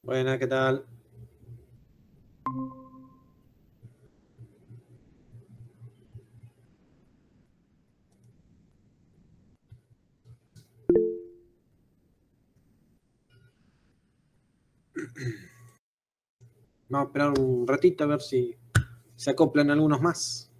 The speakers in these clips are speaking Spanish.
Buenas, ¿qué tal? Vamos a esperar un ratito a ver si se acoplan algunos más.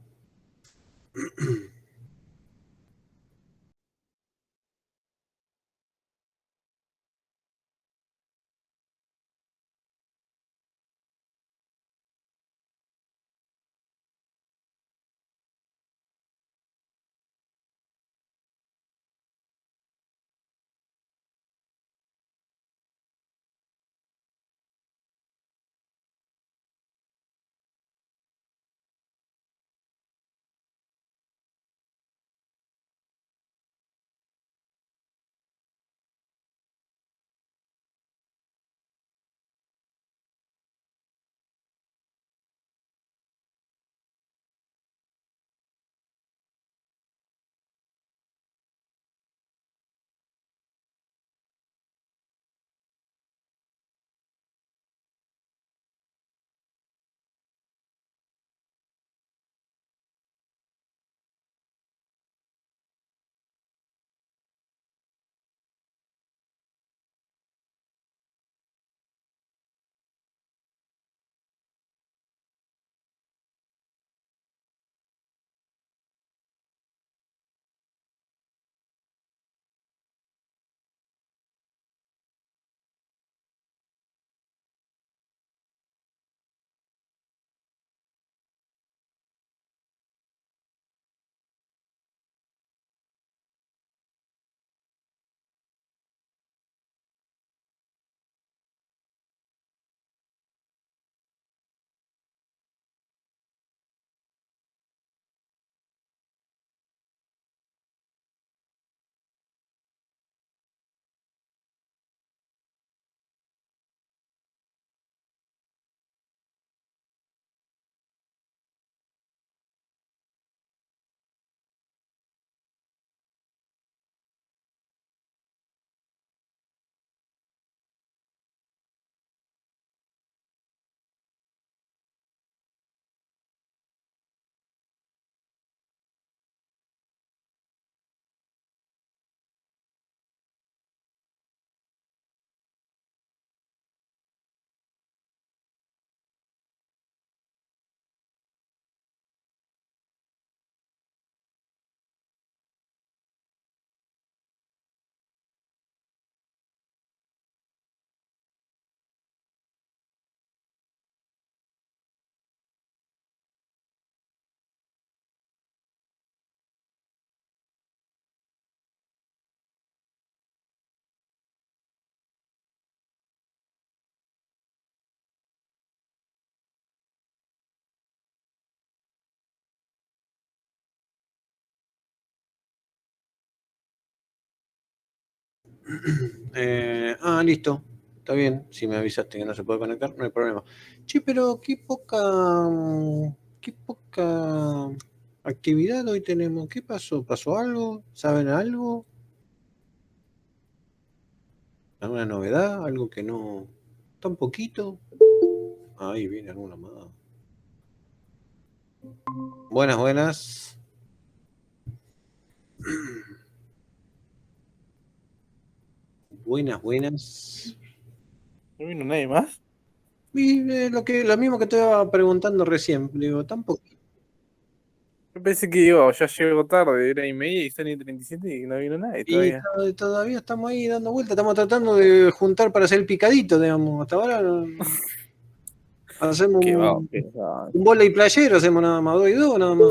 Listo. Está bien. Si me avisaste que no se puede conectar, no hay problema. Che, pero qué poca actividad hoy tenemos. ¿Qué pasó? ¿Pasó algo? ¿Saben algo? ¿Alguna novedad? ¿Algo que no? ¿Tan poquito? Ahí viene alguna más. Buenas, buenas. Buenas, buenas. No vino nadie más. Y lo mismo que te iba preguntando recién. Digo, tampoco. Yo pensé que iba, ya llego tarde, era y media y son y 37 y no vino nadie Y todavía. todavía estamos ahí dando vueltas, estamos tratando de juntar para hacer el picadito, digamos. Hasta ahora hacemos Qué va, un, qué va. un bola y playero, hacemos nada más, dos y dos, nada más.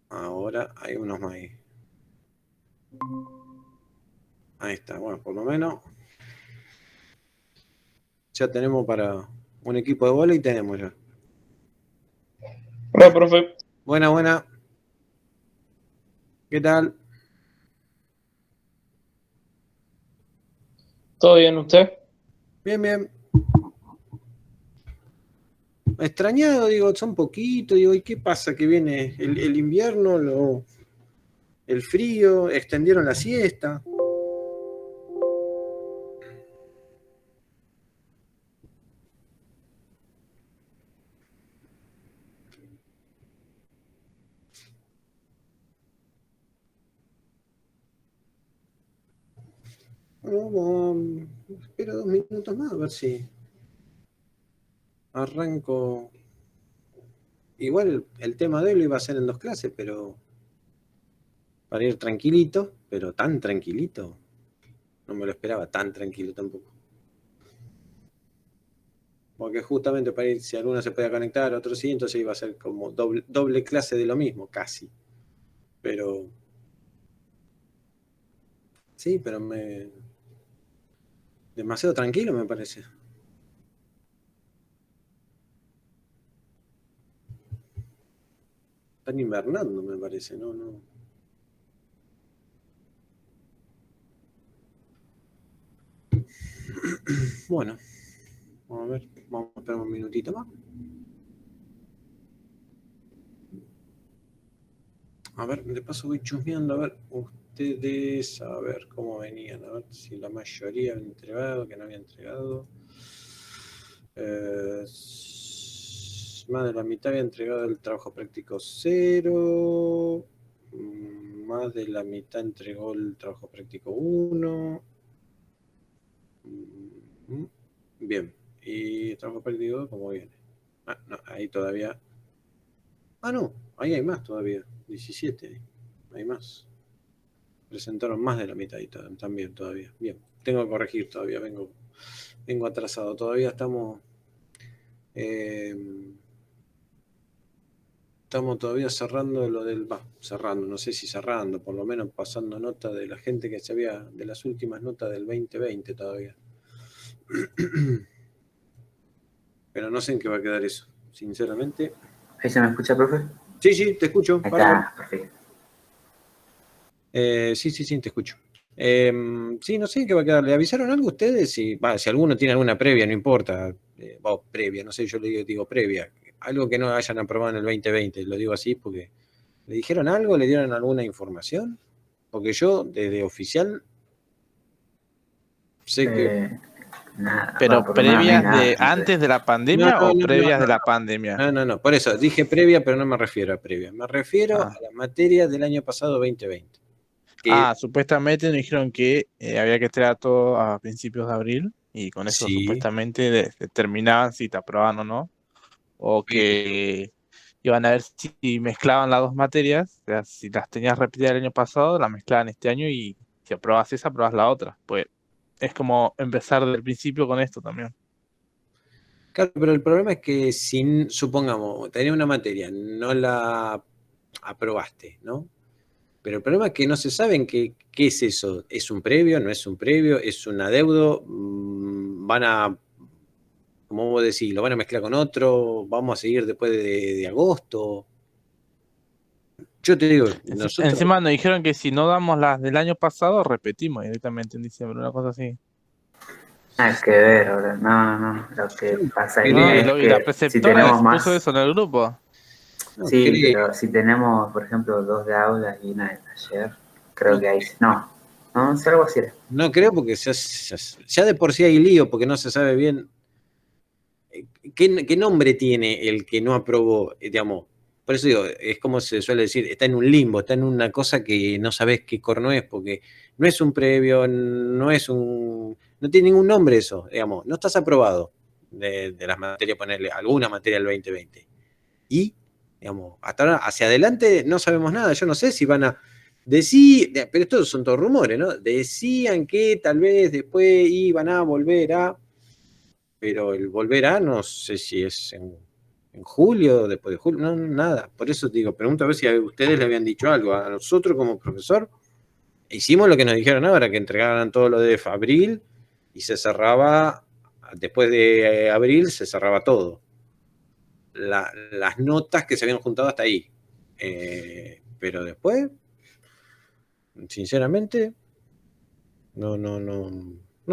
Ahora hay unos más ahí. Ahí está, bueno, por lo menos ya tenemos para un equipo de bola y tenemos ya. Hola, profe. Buena, buena. ¿Qué tal? ¿Todo bien usted? Bien, bien. Extrañado, digo, son poquitos, digo, ¿y qué pasa? Que viene el invierno, el frío, extendieron la siesta. Bueno, espero 2 minutos más a ver si arranco. Igual el tema de hoy lo iba a hacer en 2 clases, pero para ir tranquilito, pero tan tranquilito. No me lo esperaba tan tranquilo tampoco. Porque justamente para ir, si alguno se podía conectar, otro sí, entonces iba a ser como doble clase de lo mismo, casi. Pero sí, pero demasiado tranquilo me parece. Están invernando, me parece, no, no. Bueno, vamos a ver, vamos a esperar un minutito más. A ver, de paso voy chusmeando, a ver, ustedes, a ver cómo venían, a ver si la mayoría había entregado, que no había entregado. Más de la mitad había entregado el trabajo práctico 0. Más de la mitad entregó el trabajo práctico 1. Bien. Y el trabajo práctico 2, ¿cómo viene? Ah, no, ahí todavía. Ah, no, ahí hay más todavía. 17. Hay más. Presentaron más de la mitad y también todavía. Bien. Tengo que corregir todavía. Vengo atrasado. Todavía estamos. eh, Estamos todavía cerrando lo del. Cerrando, no sé si cerrando, por lo menos pasando nota de la gente que se había. De las últimas notas del 2020 todavía. Pero no sé en qué va a quedar eso, sinceramente. ¿Ahí se me escucha, profe? Sí, sí, te escucho. Ahí Bárbaro. está, perfecto. Sí, te escucho. Sí, no sé en qué va a quedar. ¿Le avisaron algo a ustedes? Si alguno tiene alguna previa, no importa. Previa, no sé, yo le digo previa. Algo que no hayan aprobado en el 2020, lo digo así porque. ¿Le dijeron algo? ¿Le dieron alguna información? Porque yo, desde oficial, sé que. Nada, Pero por lo menos no hay previas nada. de antes de la No, pandemia no, o no, no, previas de no, la pandemia. no. Por eso, dije previa, pero no me refiero a previa. Me refiero a Ah. las materias del año pasado 2020. Que Supuestamente nos dijeron que había que entregar todo a principios de abril y con eso sí, supuestamente determinaban si te aprobaban o no, o pero que iban a ver si mezclaban las dos materias, o sea, si las tenías repetidas el año pasado, las mezclaban este año y si aprobas esa, aprobas la otra. Pues es como empezar del principio con esto también. claro, pero el problema es que si, supongamos, tenés una materia, no la aprobaste, ¿no? Pero el problema es que no se saben qué es eso. ¿Es un previo? ¿No es un previo? ¿Es un adeudo? ¿Van a, como vos decís, lo van a mezclar con otro? ¿Vamos a seguir después de agosto? Yo te digo, nosotros. Encima nos dijeron que si no damos las del año pasado, repetimos directamente en diciembre, una cosa así. Nada que ver, ahora. No. Lo que pasa No, es y la que si preceptora tenemos puso más. eso en el grupo. No Sí, creo, pero si tenemos, por ejemplo, 2 de aula y una de taller, creo no, que ahí. No, no sé, algo así era. no creo porque ya de por sí hay lío, porque no se sabe bien qué nombre tiene el que no aprobó, digamos. Por eso digo, es como se suele decir, está en un limbo, está en una cosa que no sabes qué corno es, porque no es un previo, no tiene ningún nombre eso, digamos, no estás aprobado de las materias, ponerle alguna materia del 2020. Y, digamos, hasta ahora, hacia adelante no sabemos nada, yo no sé si van a decir, pero estos son todos rumores, ¿no? Decían que tal vez después iban a volver a, pero el volver a no sé si es en julio, después de julio, no, nada. Por eso te digo, pregunto a ver si a ustedes le habían dicho algo. A nosotros como profesor hicimos lo que nos dijeron ahora, que entregaran todo lo de abril y se cerraba, después de abril se cerraba todo. Las notas que se habían juntado hasta ahí. Pero después, sinceramente, no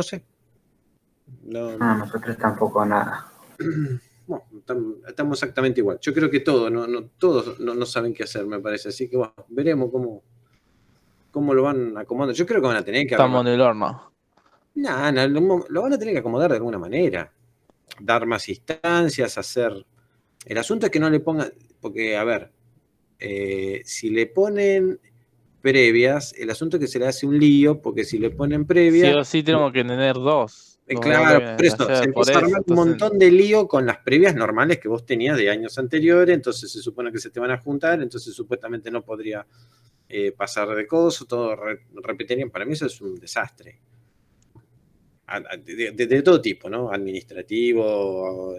sé. No, No, nosotros tampoco nada. bueno, estamos exactamente igual. Yo creo que todos no saben qué hacer, me parece. Así que bueno, veremos cómo lo van acomodando. Yo creo que van a tener que agarrar. Estamos en el horno. No, lo van a tener que acomodar de alguna manera. Dar más instancias, hacer. El asunto es que no le pongan. Porque, a ver, si le ponen previas, el asunto es que se le hace un lío, porque si le ponen Sí previas, o sí tenemos que tener dos. Los dos que claro, vienen por de eso, se ayer, por empieza a eso. armar un Entonces, montón de lío con las previas normales que vos tenías de años anteriores, entonces se supone que se te van a juntar, entonces supuestamente no podría pasar de cosas, todo repetirían. Para mí eso es un desastre. De todo tipo, ¿no? Administrativo,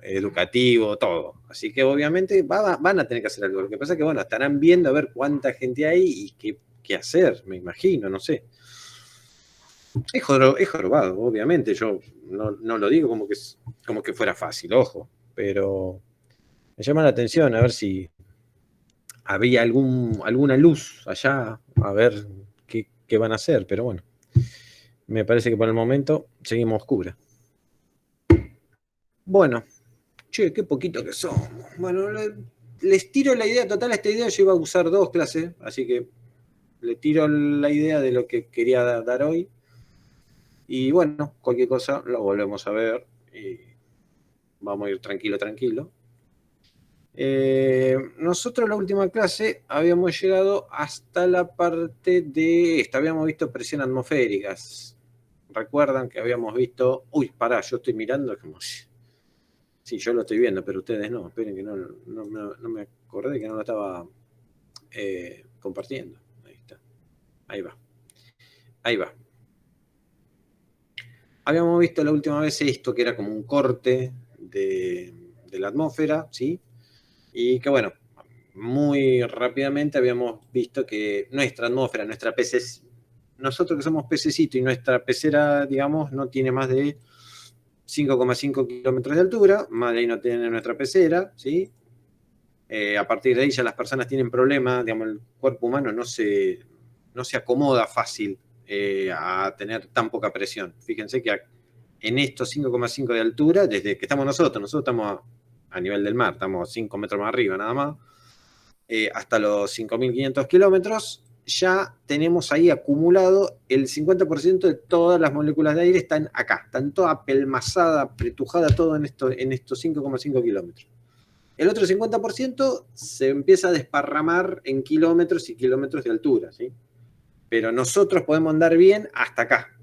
educativo, todo. Así que obviamente van a tener que hacer algo. Lo que pasa es que, bueno, estarán viendo a ver cuánta gente hay y qué hacer, me imagino, no sé. Es jorobado, obviamente. Yo no lo digo como que fuera fácil, ojo. Pero me llama la atención a ver si había alguna luz allá, a ver qué van a hacer. Pero bueno, me parece que por el momento seguimos oscura. Bueno, che, qué poquito que somos. Bueno, les tiro la idea total. Esta idea yo iba a usar 2 clases, así que le tiro la idea de lo que quería dar hoy. Y bueno, cualquier cosa lo volvemos a ver y vamos a ir tranquilo. Nosotros la última clase habíamos llegado hasta la parte de esta, habíamos visto presión atmosféricas. Recuerdan que habíamos visto, uy, pará, yo estoy mirando como si... Sí, yo lo estoy viendo, pero ustedes no. Esperen que no me acordé que no lo estaba compartiendo. Ahí está. Ahí va. Habíamos visto la última vez esto, que era como un corte de la atmósfera, ¿sí? Y que bueno, muy rápidamente habíamos visto que nuestra atmósfera, nosotros que somos pececitos y nuestra pecera, digamos, no tiene más de 5,5 kilómetros de altura, más de ahí no tiene nuestra pecera, ¿sí? A partir de ahí ya las personas tienen problemas, digamos, el cuerpo humano no se acomoda fácil a tener tan poca presión. Fíjense que en estos 5,5 de altura, desde que estamos nosotros estamos a nivel del mar, estamos 5 metros más arriba nada más, hasta los 5.500 kilómetros, ya tenemos ahí acumulado el 50% de todas las moléculas de aire están acá, están toda apelmazada, apretujada todo en estos 5,5 kilómetros. El otro 50% se empieza a desparramar en kilómetros y kilómetros de altura, ¿sí? Pero nosotros podemos andar bien hasta acá.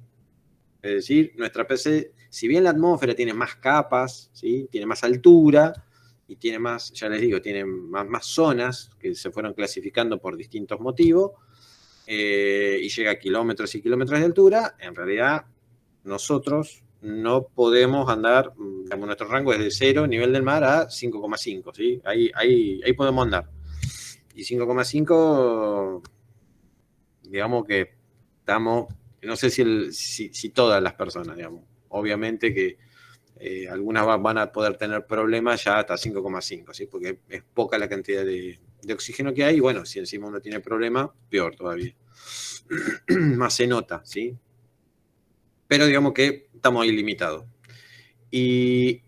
Es decir, nuestra PC, si bien la atmósfera tiene más capas, ¿sí? Tiene más altura y tiene más, ya les digo, tiene más zonas que se fueron clasificando por distintos motivos, y llega a kilómetros y kilómetros de altura, en realidad nosotros no podemos andar, digamos, nuestro rango es de 0, nivel del mar, a 5,5, ¿sí? Ahí podemos andar. Y 5,5, digamos que estamos, no sé si todas las personas, digamos, obviamente que algunas van a poder tener problemas ya hasta 5,5, ¿sí? Porque es poca la cantidad de oxígeno que hay, y bueno, si encima uno tiene problemas, peor todavía. Más se nota, ¿sí? Pero digamos que estamos ahí limitados. Y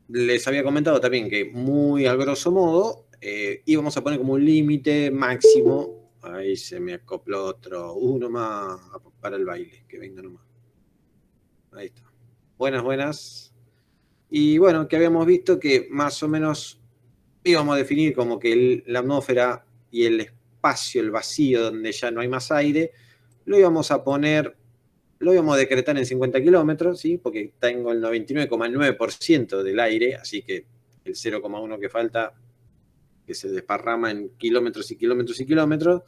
les había comentado también que muy a grosso modo íbamos a poner como un límite máximo. Ahí se me acopló uno más para el baile, que venga nomás. Ahí está. Buenas. Y bueno, que habíamos visto que más o menos íbamos a definir como que la atmósfera y el espacio, el vacío donde ya no hay más aire, lo íbamos a decretar en 50 kilómetros, ¿sí? Porque tengo el 99,9% del aire, así que el 0,1 que falta, que se desparrama en kilómetros y kilómetros y kilómetros,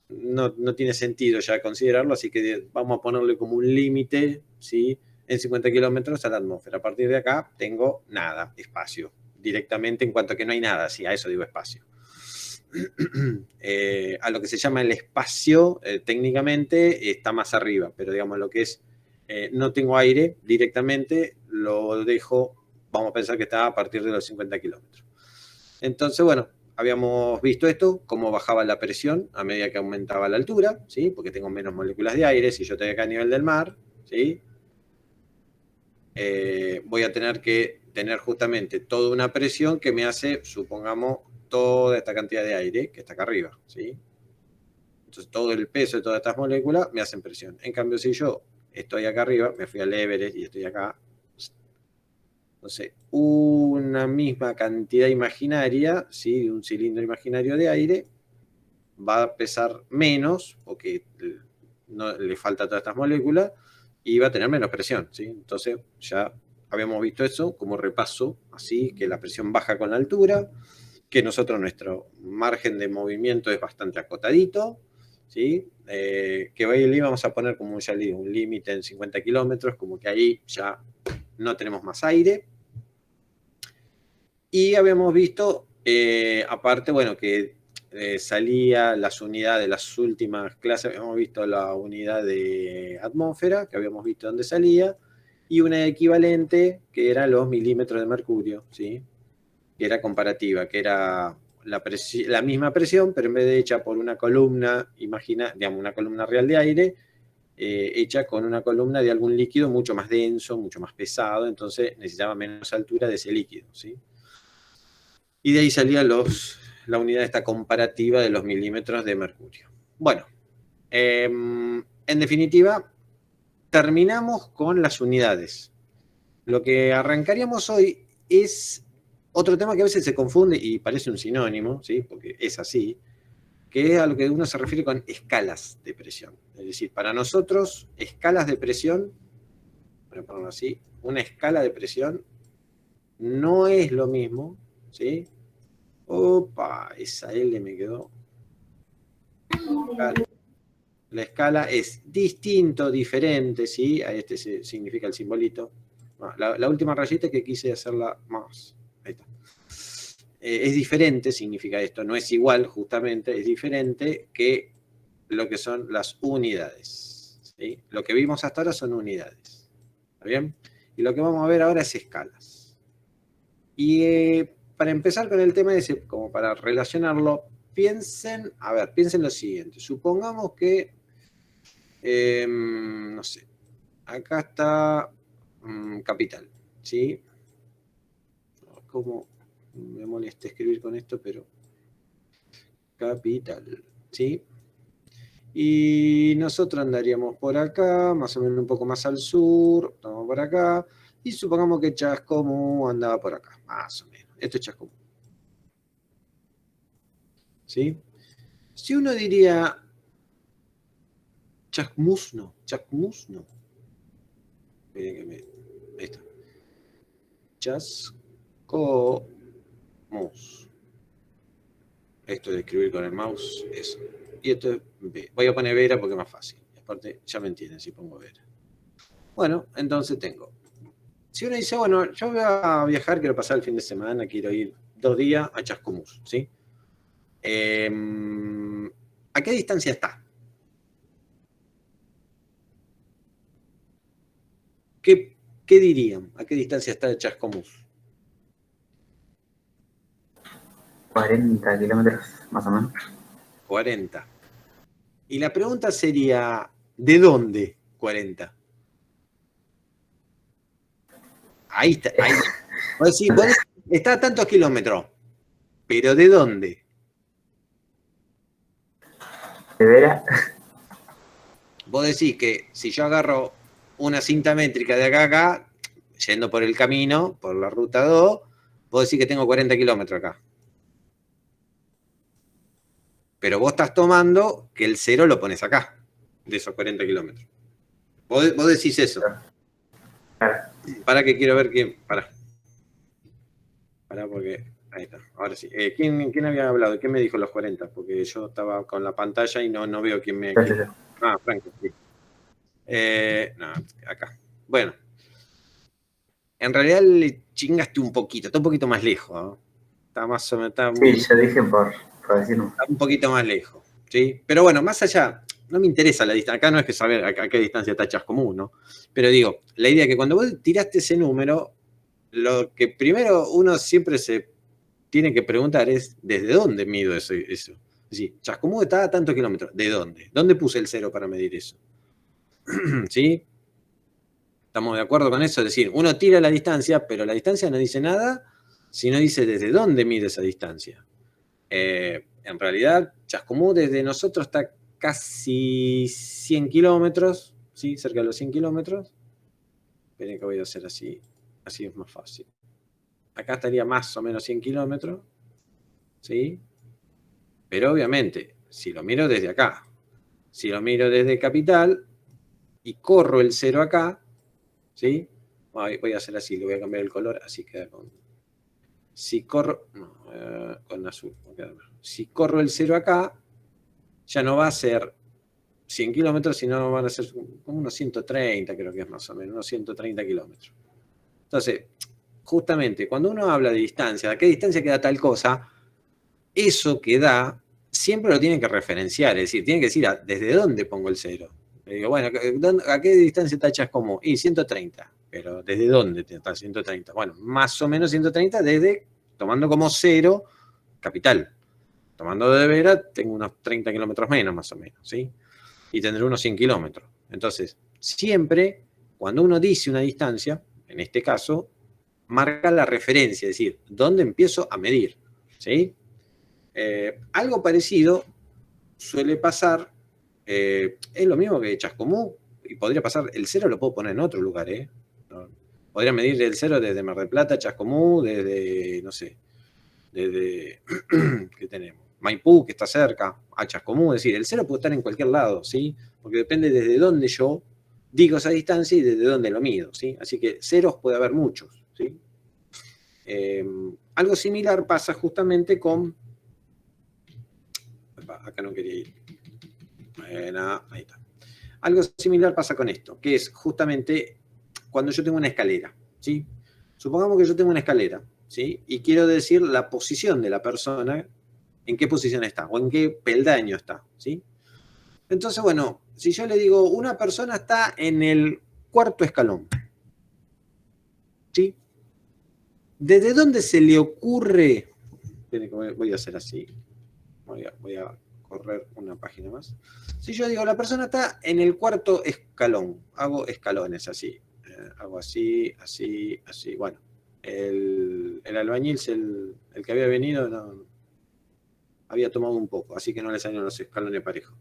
no tiene sentido ya considerarlo, así que vamos a ponerle como un límite, ¿sí? En 50 kilómetros a la atmósfera. A partir de acá tengo nada, espacio, directamente en cuanto a que no hay nada, sí, a eso digo espacio. A lo que se llama el espacio, técnicamente está más arriba, pero digamos lo que es, no tengo aire directamente, lo dejo, vamos a pensar que está a partir de los 50 kilómetros. Entonces, bueno, habíamos visto esto, cómo bajaba la presión a medida que aumentaba la altura, ¿sí? Porque tengo menos moléculas de aire, si yo estoy acá a nivel del mar, ¿sí? Voy a tener que tener justamente toda una presión que me hace, supongamos, toda esta cantidad de aire que está acá arriba, ¿sí? Entonces todo el peso de todas estas moléculas me hacen presión. En cambio, si yo estoy acá arriba, me fui al Everest y estoy acá, no sé, una misma cantidad imaginaria, ¿sí? De un cilindro imaginario de aire, va a pesar menos, porque no le falta todas estas moléculas, y va a tener menos presión, ¿sí? Entonces ya habíamos visto eso como repaso, así que la presión baja con la altura, que nosotros nuestro margen de movimiento es bastante acotadito, ¿sí? Que ahí le íbamos a poner, como ya le digo, un límite en 50 kilómetros, como que ahí ya no tenemos más aire. Y habíamos visto, aparte, bueno, que salía las unidades de las últimas clases, habíamos visto la unidad de atmósfera, que habíamos visto dónde salía, y una equivalente, que era los milímetros de mercurio, ¿sí? Que era comparativa, que era la misma presión, pero en vez de hecha por una columna, digamos, una columna real de aire, hecha con una columna de algún líquido mucho más denso, mucho más pesado, entonces necesitaba menos altura de ese líquido, ¿sí? Y de ahí salía la unidad esta comparativa de los milímetros de mercurio. Bueno, en definitiva, terminamos con las unidades. Lo que arrancaríamos hoy es otro tema que a veces se confunde y parece un sinónimo, ¿sí? Porque es así, que es a lo que uno se refiere con escalas de presión. Es decir, para nosotros, escalas de presión, voy a ponerlo así, una escala de presión no es lo mismo, ¿sí? Opa, esa L me quedó. La escala es distinto, diferente, ¿sí? A este significa el simbolito. La última rayita que quise hacerla más. Ahí está. Es diferente, significa esto, no es igual, justamente, es diferente que lo que son las unidades, ¿sí? Lo que vimos hasta ahora son unidades, ¿está bien? Y lo que vamos a ver ahora es escalas. Y para empezar con el tema ese, como para relacionarlo, piensen lo siguiente. Supongamos que, no sé, acá está Capital, ¿sí? Como me molesta escribir con esto, pero Capital, ¿sí? Y nosotros andaríamos por acá, más o menos un poco más al sur, estamos por acá, y supongamos que Chascomú andaba por acá, más o menos. Esto es Chascomú, ¿sí? Si uno diría Chascomús, no. Miren que ahí está. Chascomús. Esto de escribir con el mouse es. Y esto es B. Voy a poner Vera porque es más fácil. Aparte, ya me entienden si pongo Vera. Bueno, entonces tengo. Si uno dice, bueno, yo voy a viajar, quiero pasar el fin de semana, quiero ir 2 días a Chascomús, ¿sí? ¿A qué distancia está? ¿Qué dirían? ¿A qué distancia está de Chascomús? 40 kilómetros, más o menos. 40. Y la pregunta sería, ¿de dónde 40? Ahí está. Ahí. Vos decís, está a tantos kilómetros, pero ¿de dónde? ¿De veras? Vos decís que si yo agarro una cinta métrica de acá a acá, yendo por el camino, por la ruta 2, vos decís que tengo 40 kilómetros acá. Pero vos estás tomando que el 0 lo pones acá, de esos 40 kilómetros. Vos decís eso. Claro. Para que quiero ver quién. Para porque. Ahí está, ahora sí. ¿Quién había hablado? ¿Quién me dijo los 40? Porque yo estaba con la pantalla y no veo quién me. Yo. Ah, Franco, sí. No, acá. Bueno. En realidad le chingaste un poquito, está un poquito más lejos, ¿no? Está más o menos. Sí, yo dije por decirlo. Está un poquito más lejos, ¿sí? Pero bueno, más allá, no me interesa la distancia. Acá no es que saber a qué distancia está Chascomús, ¿no? Pero digo, la idea es que cuando vos tiraste ese número, lo que primero uno siempre se tiene que preguntar es, ¿desde dónde mido eso? Es decir, Chascomús está a tantos kilómetros. ¿De dónde? ¿Dónde puse el 0 para medir eso? ¿Sí? ¿Estamos de acuerdo con eso? Es decir, uno tira la distancia, pero la distancia no dice nada, sino dice desde dónde mide esa distancia. En realidad, Chascomús desde nosotros está casi 100 kilómetros, ¿sí? Cerca de los 100 kilómetros. Esperen que voy a hacer así es más fácil. Acá estaría más o menos 100 kilómetros, ¿sí? Pero obviamente, si lo miro desde acá. Si lo miro desde capital y corro el 0 acá, ¿sí? Voy a hacer así, le voy a cambiar el color, así queda con... Si corro... No, con azul. Si corro el 0 acá, ya no va a ser 100 kilómetros, sino van a ser como unos 130, creo que es más o menos, unos 130 kilómetros. Entonces, justamente, cuando uno habla de distancia, ¿a qué distancia queda tal cosa? Eso que da, siempre lo tiene que referenciar, es decir, tiene que decir desde dónde pongo el 0. Le digo, bueno, ¿a qué distancia está Chascomús? Y 130, pero ¿desde dónde está 130? Bueno, más o menos 130 desde, tomando como 0, capital. Tomando de Vera, tengo unos 30 kilómetros menos, más o menos, ¿sí? Y tendré unos 100 kilómetros. Entonces, siempre, cuando uno dice una distancia, en este caso, marca la referencia, es decir, ¿dónde empiezo a medir? ¿Sí? Algo parecido suele pasar, es lo mismo que Chascomús, y podría pasar, el 0 lo puedo poner en otro lugar, ¿no? Podría medir el 0 desde Mar del Plata, Chascomús, desde, no sé, desde, ¿qué tenemos? Maipú, que está cerca, a Chascomús, es decir, el 0 puede estar en cualquier lado, ¿sí? Porque depende desde dónde yo digo esa distancia y desde dónde lo mido, ¿sí? Así que ceros puede haber muchos, ¿sí? Algo similar pasa justamente con... Acá no quería ir. Ahí está. Algo similar pasa con esto, que es justamente cuando yo tengo una escalera, ¿sí? Supongamos que yo tengo una escalera, ¿sí? Y quiero decir la posición de la persona, en qué posición está, o en qué peldaño está, ¿sí? Entonces, bueno, si yo le digo, una persona está en el 4º escalón, ¿sí? ¿Desde dónde se le ocurre? Voy a hacer así. Voy a correr una página más. Si yo digo, la persona está en el 4º escalón, hago escalones así. Hago así, así, así. Bueno, el albañil, el que había venido, no, había tomado un poco, así que no le salieron los escalones parejos.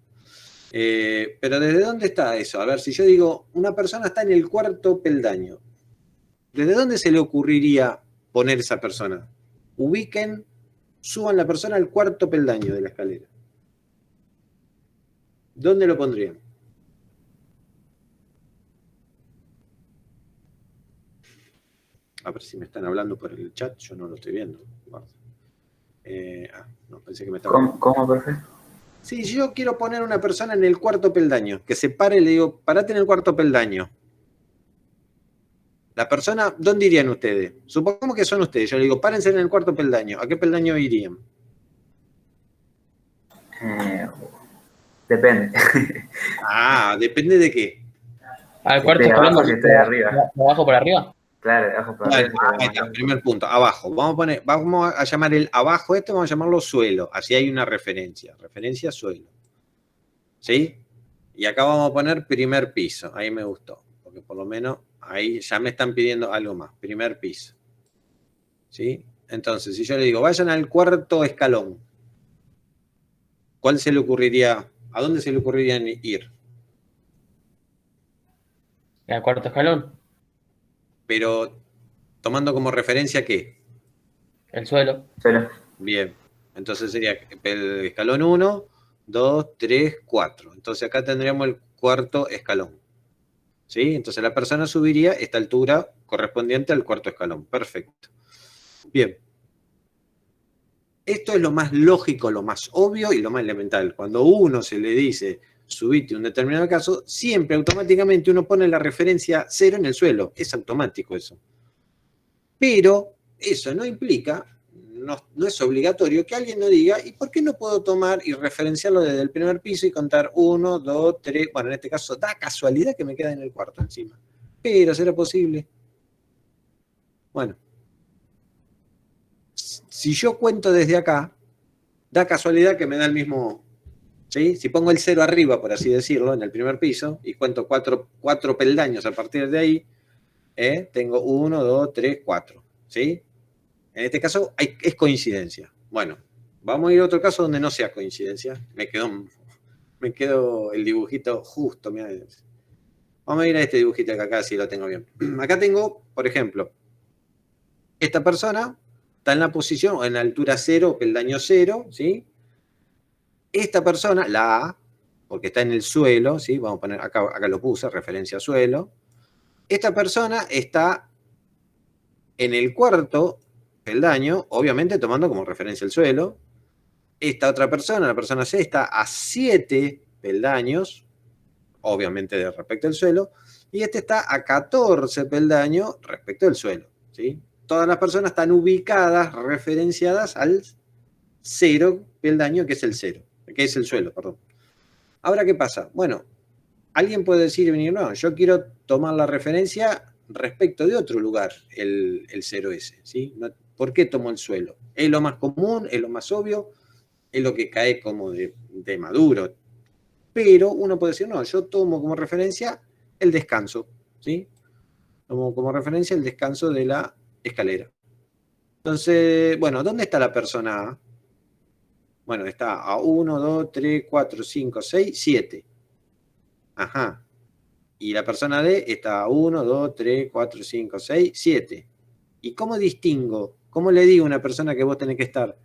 Pero ¿desde dónde está eso? A ver, si yo digo, una persona está en el 4º peldaño, ¿desde dónde se le ocurriría poner esa persona? Ubiquen, suban la persona al 4º peldaño de la escalera. ¿Dónde lo pondrían? A ver si me están hablando por el chat, yo no lo estoy viendo. No, pensé que me estaba... ¿Cómo, profe? Sí, si yo quiero poner una persona en el 4º peldaño, que se pare y le digo, parate en el 4º peldaño. La persona, ¿dónde irían ustedes? Supongamos que son ustedes. Yo le digo, párense en el 4º peldaño. ¿A qué peldaño irían? Depende. Depende de qué. Al cuarto Estoy escalón, abajo, si estoy arriba. ¿de abajo por arriba? Claro, de abajo para Bueno, arriba. ahí está, primer punto, abajo. Vamos a llamar el abajo vamos a llamarlo suelo. Así hay una referencia. Referencia suelo. ¿Sí? Y acá vamos a poner primer piso. Ahí me gustó. Porque por lo menos ahí ya me están pidiendo algo más. Primer piso. ¿Sí? Entonces, si yo le digo, vayan al 4º escalón, ¿cuál se le ocurriría? ¿A dónde se le ocurriría ir? Al cuarto escalón, Pero tomando como referencia ¿qué? el suelo. Suelo. Bien. Entonces sería el escalón 1, 2, 3, 4. Entonces acá tendríamos el 4º escalón. ¿Sí? Entonces la persona subiría esta altura correspondiente al 4º escalón. Perfecto. Bien. Esto es lo más lógico, lo más obvio y lo más elemental. Cuando uno se le dice subite un determinado caso, siempre automáticamente uno pone la referencia 0 en el suelo. Es automático eso. Pero eso no implica, no es obligatorio que alguien no diga, ¿y por qué no puedo tomar y referenciarlo desde el primer piso y contar 1, 2, 3? Bueno, en este caso da casualidad que me queda en el 4º encima. Pero ¿será posible? Bueno. Si yo cuento desde acá, da casualidad que me da el mismo, ¿sí? Si pongo el 0 arriba, por así decirlo, en el primer piso, y cuento 4 peldaños a partir de ahí, tengo 1, 2, 3, 4, ¿sí? En este caso es coincidencia. Bueno, vamos a ir a otro caso donde no sea coincidencia. Me quedó el dibujito justo. Mirá. Vamos a ir a este dibujito que acá sí lo tengo bien. Acá tengo, por ejemplo, esta persona está en la posición, o en la altura 0, peldaño 0, ¿sí? Esta persona, la A, porque está en el suelo, ¿sí? Vamos a poner, acá lo puse, referencia a suelo. Esta persona está en el cuarto peldaño, obviamente tomando como referencia el suelo. Esta otra persona, la persona C, está a 7 peldaños, obviamente de respecto al suelo, y este está a 14 peldaños respecto al suelo, ¿sí? Todas las personas están ubicadas, referenciadas al 0 peldaño, que es el 0, que es el suelo, perdón. Ahora, ¿qué pasa? Bueno, alguien puede decir, venir, no, yo quiero tomar la referencia respecto de otro lugar, el 0S, ¿sí? No, ¿por qué tomo el suelo? ¿Es lo más común? ¿Es lo más obvio? ¿Es lo que cae como de maduro? Pero uno puede decir, no, yo tomo como referencia el descanso, ¿sí? Tomo como referencia el descanso de la escalera. Entonces, bueno, ¿dónde está la persona A? Bueno, está a 1, 2, 3, 4, 5, 6, 7. Ajá. Y la persona D está a 1, 2, 3, 4, 5, 6, 7. ¿Y cómo distingo? ¿Cómo le digo a una persona que vos tenés que estar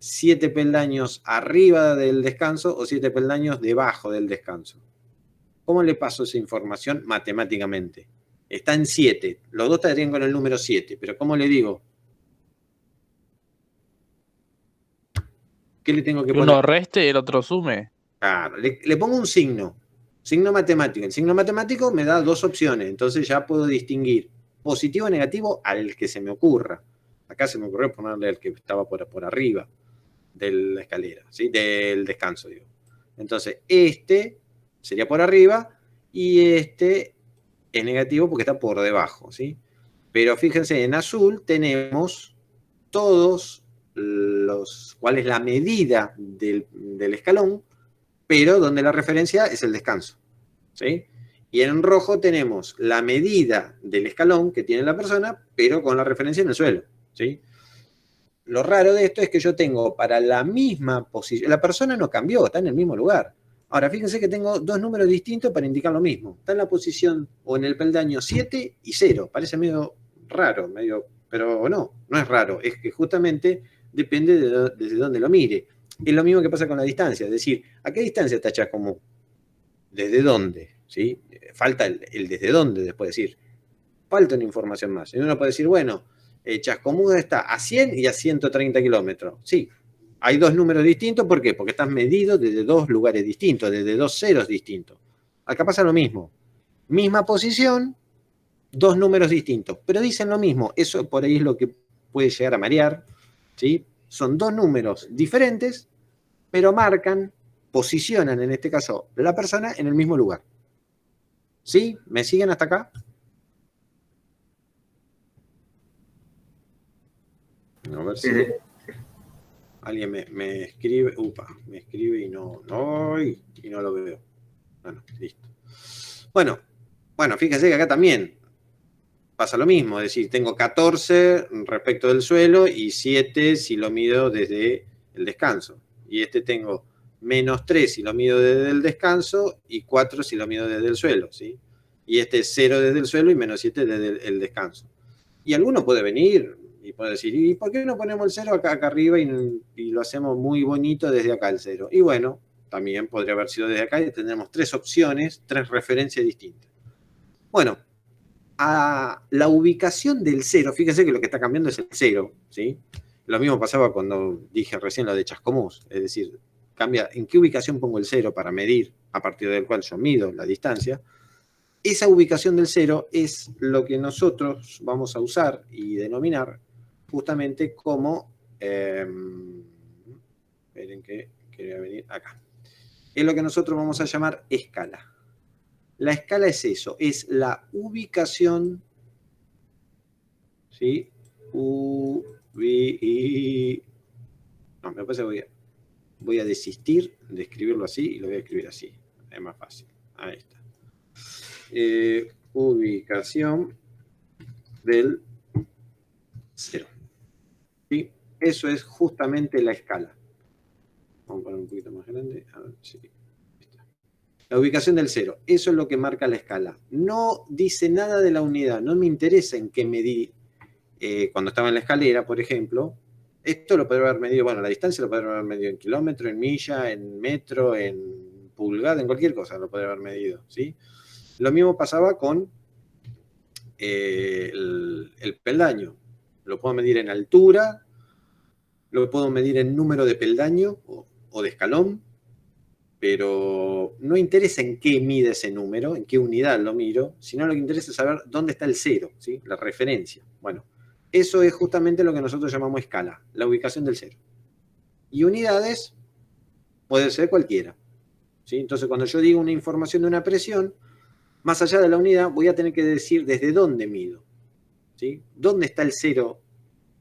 7 peldaños arriba del descanso o 7 peldaños debajo del descanso? ¿Cómo le paso esa información matemáticamente? Está en 7. Los dos estarían con el número 7. Pero ¿cómo le digo? ¿Qué le tengo que Que uno poner? reste y el otro sume. Claro, le pongo un signo. Signo matemático. El signo matemático me da dos opciones. Entonces ya puedo distinguir positivo o negativo al que se me ocurra. Acá se me ocurrió ponerle al que estaba por arriba de la escalera, ¿sí? Del descanso, digo. Entonces, este sería por arriba y este es negativo porque está por debajo, ¿sí? Pero fíjense, en azul tenemos todos los, cuál es la medida del escalón, pero donde la referencia es el descanso, ¿sí? Y en rojo tenemos la medida del escalón que tiene la persona, pero con la referencia en el suelo, ¿sí? Lo raro de esto es que yo tengo para la misma posición, la persona no cambió, está en el mismo lugar. Ahora, fíjense que tengo dos números distintos para indicar lo mismo. Está en la posición o en el peldaño 7 y 0. Parece medio raro, pero no es raro. Es que justamente depende desde dónde lo mire. Es lo mismo que pasa con la distancia. Es decir, ¿a qué distancia está Chascomús? ¿Desde dónde? ¿Sí? Falta el desde dónde después decir. Falta una información más. Y uno puede decir, bueno, Chascomús está a 100 y a 130 kilómetros. Sí, hay dos números distintos. ¿Por qué? Porque estás medido desde dos lugares distintos, desde dos ceros distintos. Acá pasa lo mismo. Misma posición, dos números distintos. Pero dicen lo mismo. Eso por ahí es lo que puede llegar a marear. ¿Sí? Son dos números diferentes, pero marcan, posicionan en este caso la persona en el mismo lugar. ¿Sí? ¿Me siguen hasta acá? A ver si alguien me escribe. Me escribe y no lo veo. Bueno, listo. Bueno, fíjense que acá también pasa lo mismo. Es decir, tengo 14 respecto del suelo y 7 si lo mido desde el descanso. Y este tengo -3 si lo mido desde el descanso y 4 si lo mido desde el suelo, ¿sí? Y este es 0 desde el suelo y -7 desde el descanso. Y alguno puede venir y puede decir, ¿y por qué no ponemos el 0 acá arriba y lo hacemos muy bonito desde acá el 0? Y bueno, también podría haber sido desde acá y tendremos tres opciones, tres referencias distintas. Bueno, a la ubicación del 0, fíjense que lo que está cambiando es el 0, ¿sí? Lo mismo pasaba cuando dije recién lo de Chascomús, es decir, cambia en qué ubicación pongo el 0 para medir, a partir del cual yo mido la distancia. Esa ubicación del 0 es lo que nosotros vamos a usar y denominar justamente como, esperen que quería venir acá, es lo que nosotros vamos a llamar escala. La escala es eso, es la ubicación, ¿sí? No, me parece que voy a desistir de escribirlo así y lo voy a escribir así, es más fácil. Ahí está. Ubicación del 0. ¿Sí? Eso es justamente la escala. Vamos a poner un poquito más grande. A ver, sí. Está. La ubicación del 0. Eso es lo que marca la escala. No dice nada de la unidad. No me interesa en qué medí cuando estaba en la escalera, por ejemplo, Esto lo podría haber medido, bueno, la distancia lo podría haber medido en kilómetro, en milla, en metro, en pulgada, en cualquier cosa lo podría haber medido, ¿sí? Lo mismo pasaba con el peldaño. Lo puedo medir en altura, lo puedo medir en número de peldaño o de escalón, pero no interesa en qué mide ese número, en qué unidad lo miro, sino lo que interesa es saber dónde está el cero, ¿sí? La referencia. Bueno, eso es justamente lo que nosotros llamamos escala, la ubicación del cero. Y unidades puede ser cualquiera, ¿sí? Entonces, cuando yo digo una información de una presión, más allá de la unidad, voy a tener que decir desde dónde mido, ¿sí? ¿Dónde está el cero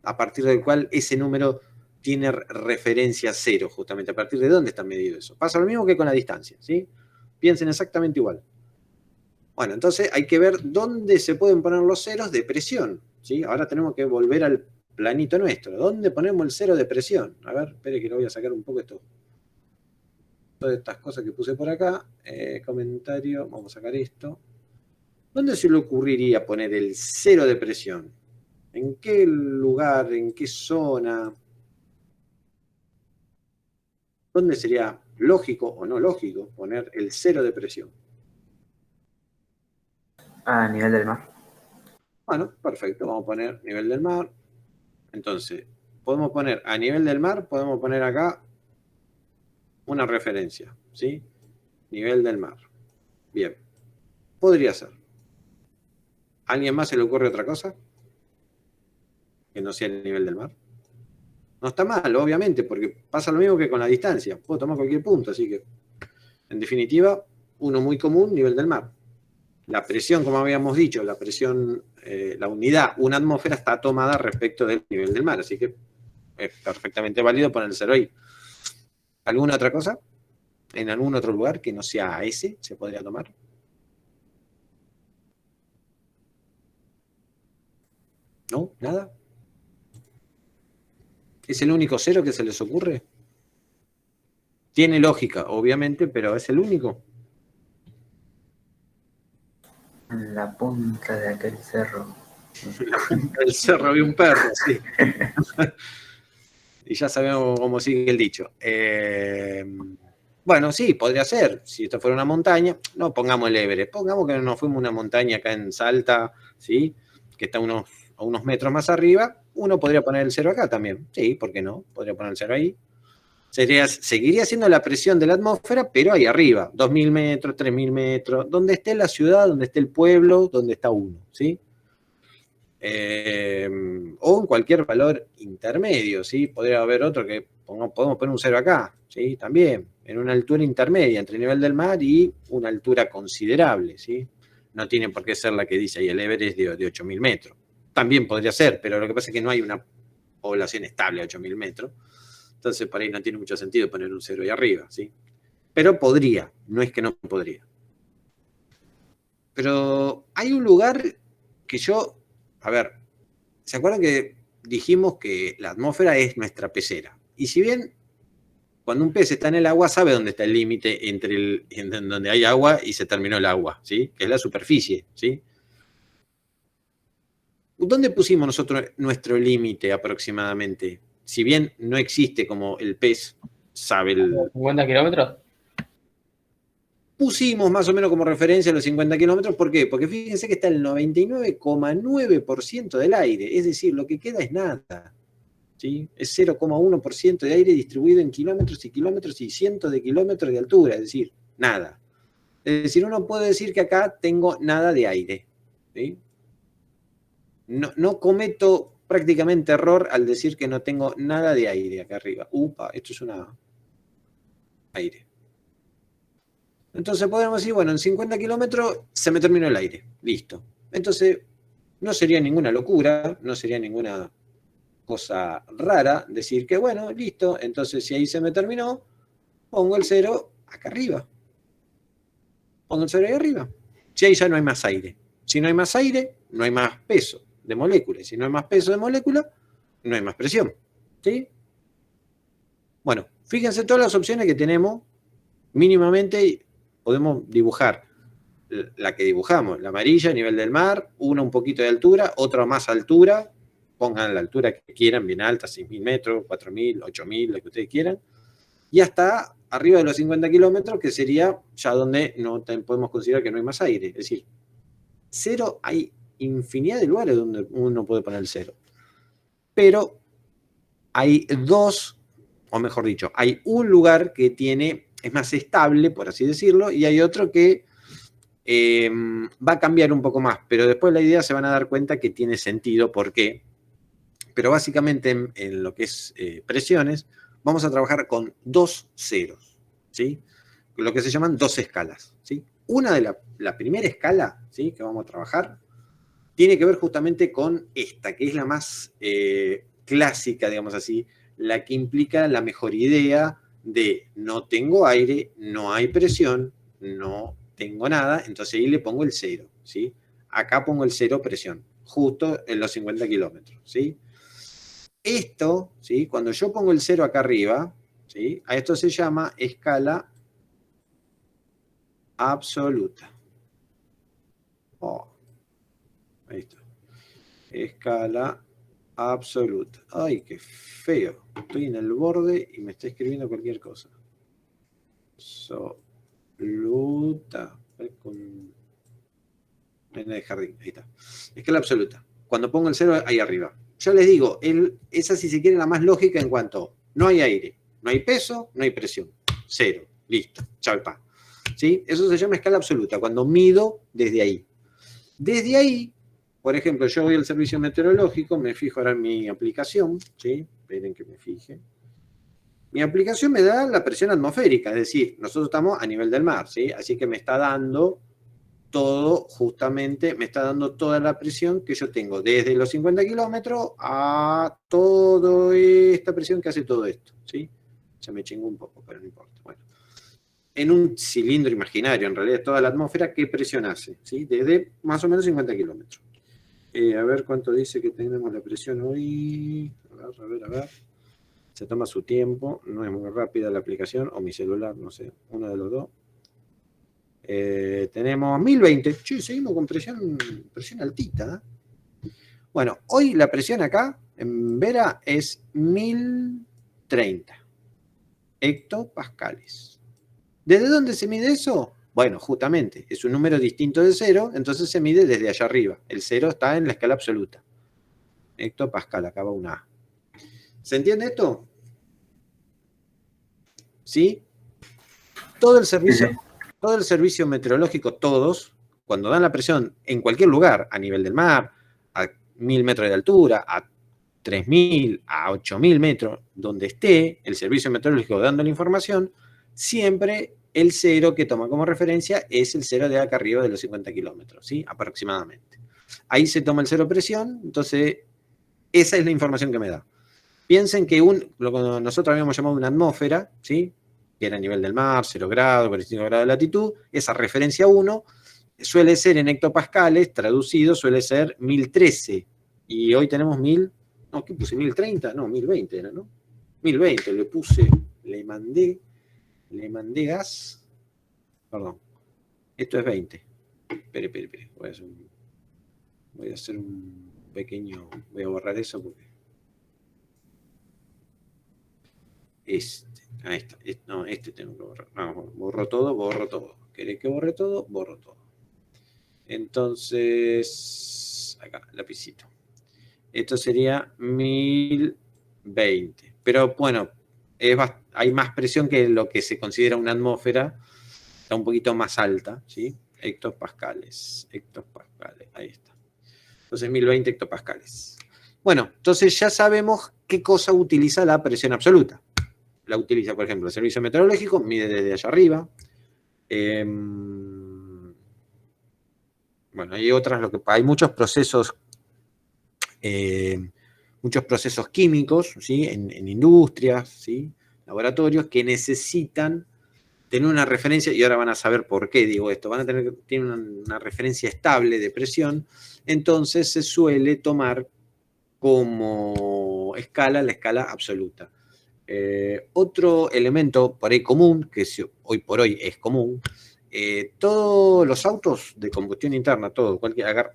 a partir del cual ese número tiene referencia cero, justamente? ¿A partir de dónde está medido eso? Pasa lo mismo que con la distancia, ¿sí? Piensen exactamente igual. Bueno, entonces hay que ver dónde se pueden poner los ceros de presión, ¿sí? Ahora tenemos que volver al planito nuestro. ¿Dónde ponemos el cero de presión? A ver, espere que lo voy a sacar un poco esto. Todas estas cosas que puse por acá. Comentario, vamos a sacar esto. ¿Dónde se le ocurriría poner el cero de presión? ¿En qué lugar? ¿En qué zona? ¿Dónde sería lógico o no lógico poner el cero de presión? A nivel del mar. Bueno, perfecto, vamos a poner nivel del mar. Entonces, podemos poner a nivel del mar, podemos poner acá una referencia, ¿sí? Nivel del mar. Bien, podría ser. ¿A alguien más se le ocurre otra cosa que no sea el nivel del mar? No está mal, obviamente, porque pasa lo mismo que con la distancia. Puedo tomar cualquier punto, así que, en definitiva, uno muy común, nivel del mar. La presión, como habíamos dicho, la presión, la unidad, una atmósfera está tomada respecto del nivel del mar, así que es perfectamente válido poner el cero ahí. ¿Alguna otra cosa? ¿En algún otro lugar que no sea ese se podría tomar? ¿No? ¿Nada? ¿Es el único cero que se les ocurre? Tiene lógica, obviamente, pero ¿es el único? En la punta de aquel cerro. El cerro vi un perro, sí. Y ya sabemos cómo sigue el dicho. Bueno, sí, podría ser. Si esto fuera una montaña, no pongamos el Everest. Pongamos que nos fuimos a una montaña acá en Salta, ¿sí? Que está a unos metros más arriba. Uno podría poner el cero acá también. Sí, ¿por qué no? Podría poner el cero ahí. Seguiría siendo la presión de la atmósfera, pero ahí arriba, 2.000 metros, 3.000 metros, donde esté la ciudad, donde esté el pueblo, donde está uno, ¿sí? O en cualquier valor intermedio, ¿sí? Podría haber otro que podemos poner un cero acá, ¿sí? También, en una altura intermedia entre el nivel del mar y una altura considerable, ¿sí? No tiene por qué ser la que dice ahí el Everest de 8.000 metros. También podría ser, pero lo que pasa es que no hay una población estable a 8.000 metros. Entonces, por ahí no tiene mucho sentido poner un cero ahí arriba, ¿sí? Pero podría, no es que no podría. Pero hay un lugar que yo, a ver, ¿se acuerdan que dijimos que la atmósfera es nuestra pecera? Y si bien cuando un pez está en el agua sabe dónde está el límite entre en donde hay agua y se terminó el agua, ¿sí? Que es la superficie, ¿sí? ¿Dónde pusimos nosotros nuestro límite aproximadamente? Si bien no existe como el pez sabe el... 50 kilómetros. Pusimos más o menos como referencia los 50 kilómetros. ¿Por qué? Porque fíjense que está el 99,9% del aire. Es decir, lo que queda es nada, ¿sí? Es 0,1% de aire distribuido en kilómetros y kilómetros y cientos de kilómetros de altura. Es decir, nada. Es decir, uno puede decir que acá tengo nada de aire, ¿sí? No cometo prácticamente error al decir que no tengo nada de aire acá arriba. Upa, esto es aire. Entonces podemos decir, bueno, en 50 kilómetros se me terminó el aire. Listo. Entonces, no sería ninguna locura, no sería ninguna cosa rara decir que, bueno, listo, entonces si ahí se me terminó, pongo el cero acá arriba. Pongo el cero ahí arriba. Si ahí ya no hay más aire. Si no hay más aire, no hay más peso de molécula. Y si no hay más peso de molécula, no hay más presión. ¿Sí? Bueno, fíjense todas las opciones que tenemos. Mínimamente podemos dibujar la que dibujamos. La amarilla, nivel del mar, una un poquito de altura, otra más altura, pongan la altura que quieran, bien alta, 6.000 metros, 4.000, 8.000, lo que ustedes quieran, y hasta arriba de los 50 kilómetros, que sería ya donde no podemos considerar que no hay más aire. Es decir, cero, hay infinidad de lugares donde uno puede poner el cero. Pero hay dos, o mejor dicho, hay un lugar que es más estable, por así decirlo, y hay otro que va a cambiar un poco más, pero después la idea se van a dar cuenta que tiene sentido. ¿Por qué? Pero básicamente en lo que es presiones, vamos a trabajar con dos ceros, ¿sí? Lo que se llaman dos escalas, ¿sí? Una de la primera escala, ¿sí?, que vamos a trabajar tiene que ver justamente con esta, que es la más clásica, digamos así, la que implica la mejor idea de no tengo aire, no hay presión, no tengo nada, entonces ahí le pongo el cero, ¿sí? Acá pongo el cero presión, justo en los 50 kilómetros, ¿sí? Esto, ¿sí?, cuando yo pongo el cero acá arriba, ¿sí?, a esto se llama escala absoluta. Oh, ahí está. Escala absoluta. Ay, qué feo. Estoy en el borde y me está escribiendo cualquier cosa. Absoluta. En el jardín, ahí está. Escala absoluta. Cuando pongo el cero ahí arriba. Ya les digo, esa, si se quiere, la más lógica en cuanto no hay aire, no hay peso, no hay presión. Cero. Listo. Chau, pa. ¿Sí? Eso se llama escala absoluta, cuando mido desde ahí. Desde ahí, por ejemplo, yo voy al servicio meteorológico, me fijo ahora en mi aplicación, ¿sí? Esperen que me fije. Mi aplicación me da la presión atmosférica, es decir, nosotros estamos a nivel del mar, ¿sí? Así que me está dando todo, justamente, me está dando toda la presión que yo tengo, desde los 50 kilómetros a toda esta presión que hace todo esto, ¿sí? Ya me chingo un poco, pero no importa. Bueno, en un cilindro imaginario, en realidad toda la atmósfera, ¿qué presión hace? ¿Sí? Desde más o menos 50 kilómetros. A ver cuánto dice que tenemos la presión hoy. A ver. Se toma su tiempo, no es muy rápida la aplicación, o mi celular, no sé, uno de los dos. Tenemos 1020. Sí, seguimos con presión altita. Bueno, hoy la presión acá, en Vera, es 1030 hectopascales. ¿Desde dónde se mide eso? Bueno, justamente, es un número distinto de cero, entonces se mide desde allá arriba. El cero está en la escala absoluta. Hectopascal, acá va una A. ¿Se entiende esto? ¿Sí? Todo el servicio meteorológico, todos, cuando dan la presión en cualquier lugar, a nivel del mar, a 1000 metros de altura, a 3000, a 8000 metros, donde esté el servicio meteorológico dando la información, siempre el cero que toma como referencia es el cero de acá arriba de los 50 kilómetros, ¿sí? Aproximadamente. Ahí se toma el cero presión, entonces esa es la información que me da. Piensen que lo que nosotros habíamos llamado una atmósfera, ¿sí?, que era a nivel del mar, 0 grados, 45 grados de latitud, esa referencia 1 suele ser en hectopascales, traducido suele ser 1013. Y hoy tenemos 1000, no, ¿qué puse? 1030, no, 1020 era, ¿no? 1020 le puse, le mandé gas, perdón, esto es 20. Espere, voy a hacer un pequeño, voy a borrar eso porque ahí está, no, tengo que borrar, no, borro todo. ¿Querés que borre todo? Borro todo. Entonces, acá, lapicito. Esto sería 1020. Pero bueno, hay más presión que lo que se considera una atmósfera. Está un poquito más alta, ¿sí? Hectopascales, ahí está. Entonces 1020 hectopascales. Bueno, entonces ya sabemos qué cosa utiliza la presión absoluta. La utiliza, por ejemplo, el servicio meteorológico, mide desde allá arriba. Bueno, hay muchos procesos químicos, ¿sí?, en industrias, ¿sí?, laboratorios, que necesitan tener una referencia, y ahora van a saber por qué digo esto, tienen una referencia estable de presión, entonces se suele tomar como escala la escala absoluta. Otro elemento por ahí común, que hoy por hoy es común, todos los autos de combustión interna, todo,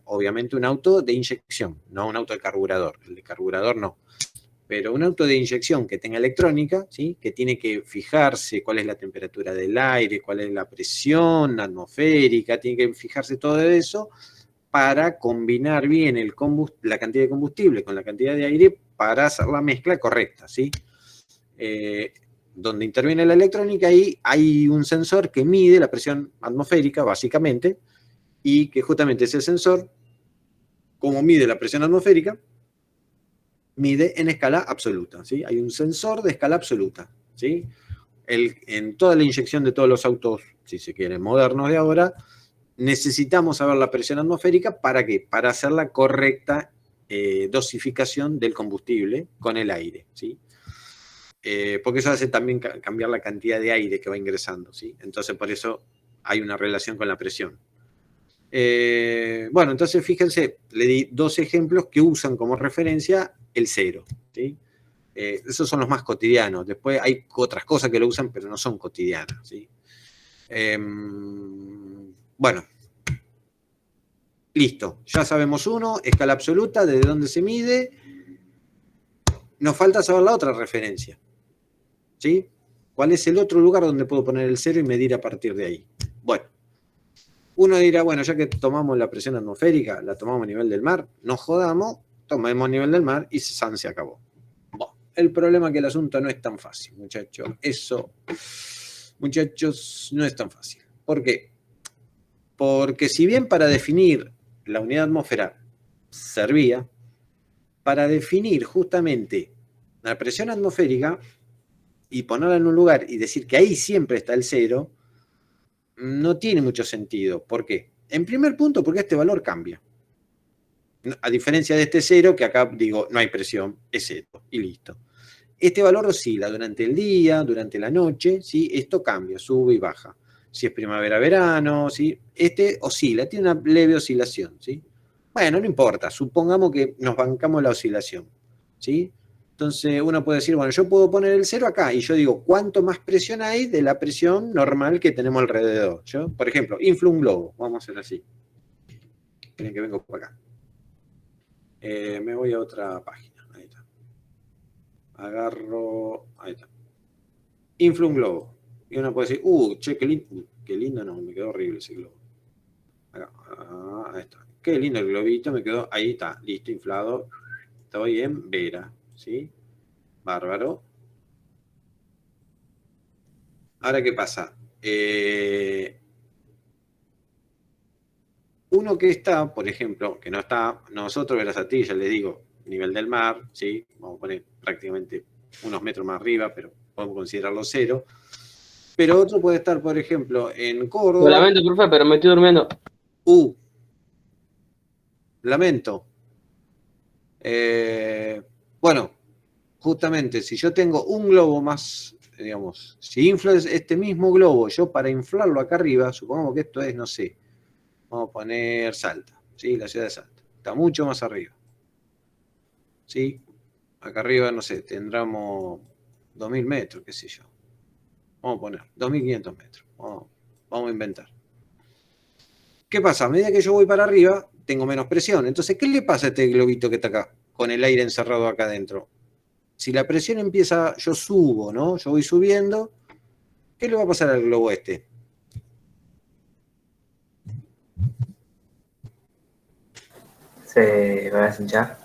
obviamente un auto de inyección, no un auto de carburador. El de carburador no. Pero un auto de inyección que tenga electrónica, ¿sí? Que tiene que fijarse cuál es la temperatura del aire, cuál es la presión atmosférica, tiene que fijarse todo eso para combinar bien la cantidad de combustible con la cantidad de aire para hacer la mezcla correcta, ¿sí? Donde interviene la electrónica, ahí hay un sensor que mide la presión atmosférica, básicamente, y que justamente ese sensor, como mide la presión atmosférica, mide en escala absoluta, ¿sí? Hay un sensor de escala absoluta, ¿sí? En toda la inyección de todos los autos, si se quiere, modernos de ahora, necesitamos saber la presión atmosférica, ¿para qué? Para hacer la correcta dosificación del combustible con el aire, ¿sí? Porque eso hace también cambiar la cantidad de aire que va ingresando, ¿sí? Entonces, por eso hay una relación con la presión. Bueno, entonces fíjense, le di 2 ejemplos que usan como referencia el cero, ¿sí? Esos son los más cotidianos. Después hay otras cosas que lo usan, pero no son cotidianas, ¿sí? Bueno, listo. Ya sabemos uno, escala absoluta, desde dónde se mide. Nos falta saber la otra referencia, ¿sí? ¿Cuál es el otro lugar donde puedo poner el cero y medir a partir de ahí? Bueno, uno dirá, bueno, ya que tomamos la presión atmosférica, la tomamos a nivel del mar, no jodamos, tomemos a nivel del mar y se acabó. Bueno, el problema es que el asunto no es tan fácil, muchachos. Eso, muchachos, no es tan fácil. ¿Por qué? Porque si bien para definir la unidad atmósfera servía, para definir justamente la presión atmosférica y ponerla en un lugar y decir que ahí siempre está el cero, no tiene mucho sentido. ¿Por qué? En primer punto, porque este valor cambia. A diferencia de este cero, que acá digo, no hay presión, es cero, y listo. Este valor oscila durante el día, durante la noche, ¿sí? Esto cambia, sube y baja. Si es primavera, verano, ¿sí? Este oscila, tiene una leve oscilación, ¿sí? Bueno, no importa, supongamos que nos bancamos la oscilación, ¿sí? Entonces uno puede decir, bueno, yo puedo poner el cero acá, y yo digo, ¿cuánto más presión hay de la presión normal que tenemos alrededor? Yo, por ejemplo, inflo un globo, vamos a hacer así. Miren que vengo por acá. Me voy a otra página, ahí está. Agarro, ahí está. Inflo un globo. Y uno puede decir, che, qué lindo, no, me quedó horrible ese globo. Acá, ahí está. Qué lindo el globito, me quedó, ahí está, listo, inflado. Estoy en Vera, ¿sí? Bárbaro. Ahora, ¿qué pasa? Uno que está, por ejemplo, que no está, nosotros, Verazatí, ya les digo, nivel del mar, ¿sí? Vamos a poner prácticamente unos metros más arriba, pero podemos considerarlo cero. Pero otro puede estar, por ejemplo, en Lo Córdoba. lamento, profe, pero me estoy durmiendo. Lamento. Bueno, justamente, si yo tengo un globo más, digamos, si inflo este mismo globo, yo para inflarlo acá arriba, supongamos que esto es, no sé, vamos a poner Salta, ¿sí? La ciudad de Salta. Está mucho más arriba. ¿Sí? Acá arriba, no sé, tendremos 2000 metros, qué sé yo. Vamos a poner 2500 metros. Vamos a inventar. ¿Qué pasa? A medida que yo voy para arriba, tengo menos presión. Entonces, ¿qué le pasa a este globito que está acá, con el aire encerrado acá adentro? Si la presión empieza, yo subo, ¿no? Yo voy subiendo. ¿Qué le va a pasar al globo este? Se va a deshinchar.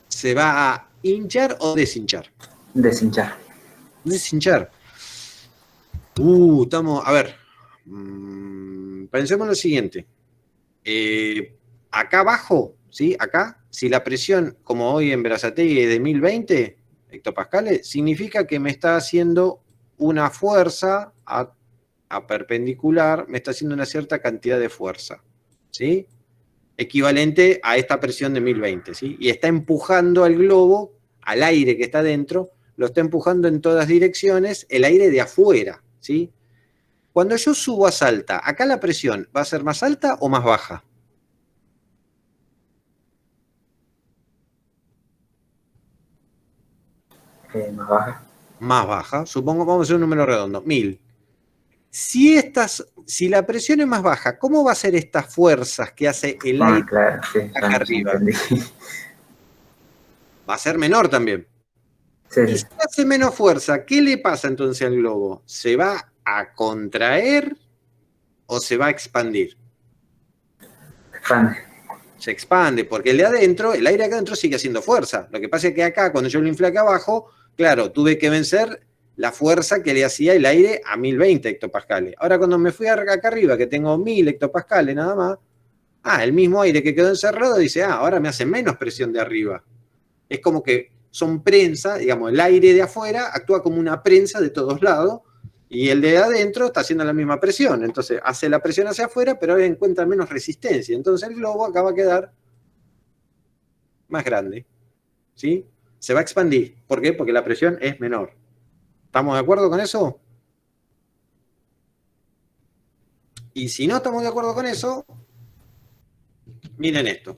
¿Se va a hinchar o deshinchar? Deshinchar. Deshinchar. Estamos, a ver. Pensemos en lo siguiente. Acá abajo, ¿sí? Acá, si la presión, como hoy en Berazategui, es de 1020 hectopascales, significa que me está haciendo una fuerza a perpendicular, me está haciendo una cierta cantidad de fuerza, ¿sí? Equivalente a esta presión de 1020, ¿sí? Y está empujando al globo, al aire que está dentro, lo está empujando en todas direcciones, el aire de afuera, ¿sí? Cuando yo subo a Salta, ¿acá la presión va a ser más alta o más baja? Más baja. Más baja. Supongo, vamos a hacer un número redondo, 1000. Si la presión es más baja, ¿cómo va a ser estas fuerzas que hace el aire Claro, sí, acá arriba? entendí. Va a ser menor también. Sí, Y si hace menos fuerza, ¿qué le pasa entonces al globo? ¿Se va a contraer o se va a expandir? expande. Se expande, porque el de adentro, el aire acá adentro sigue haciendo fuerza. Lo que pasa es que acá, cuando yo lo inflé acá abajo, claro, tuve que vencer la fuerza que le hacía el aire a 1020 hectopascales. Ahora cuando me fui acá arriba, que tengo 1000 hectopascales nada más, el mismo aire que quedó encerrado dice, ahora me hace menos presión de arriba. Es como que son prensa, digamos, el aire de afuera actúa como una prensa de todos lados y el de adentro está haciendo la misma presión. Entonces hace la presión hacia afuera, pero ahora encuentra menos resistencia. Entonces el globo acá va a quedar más grande. ¿Sí? Se va a expandir. ¿Por qué? Porque la presión es menor. ¿Estamos de acuerdo con eso? Y si no estamos de acuerdo con eso, miren esto.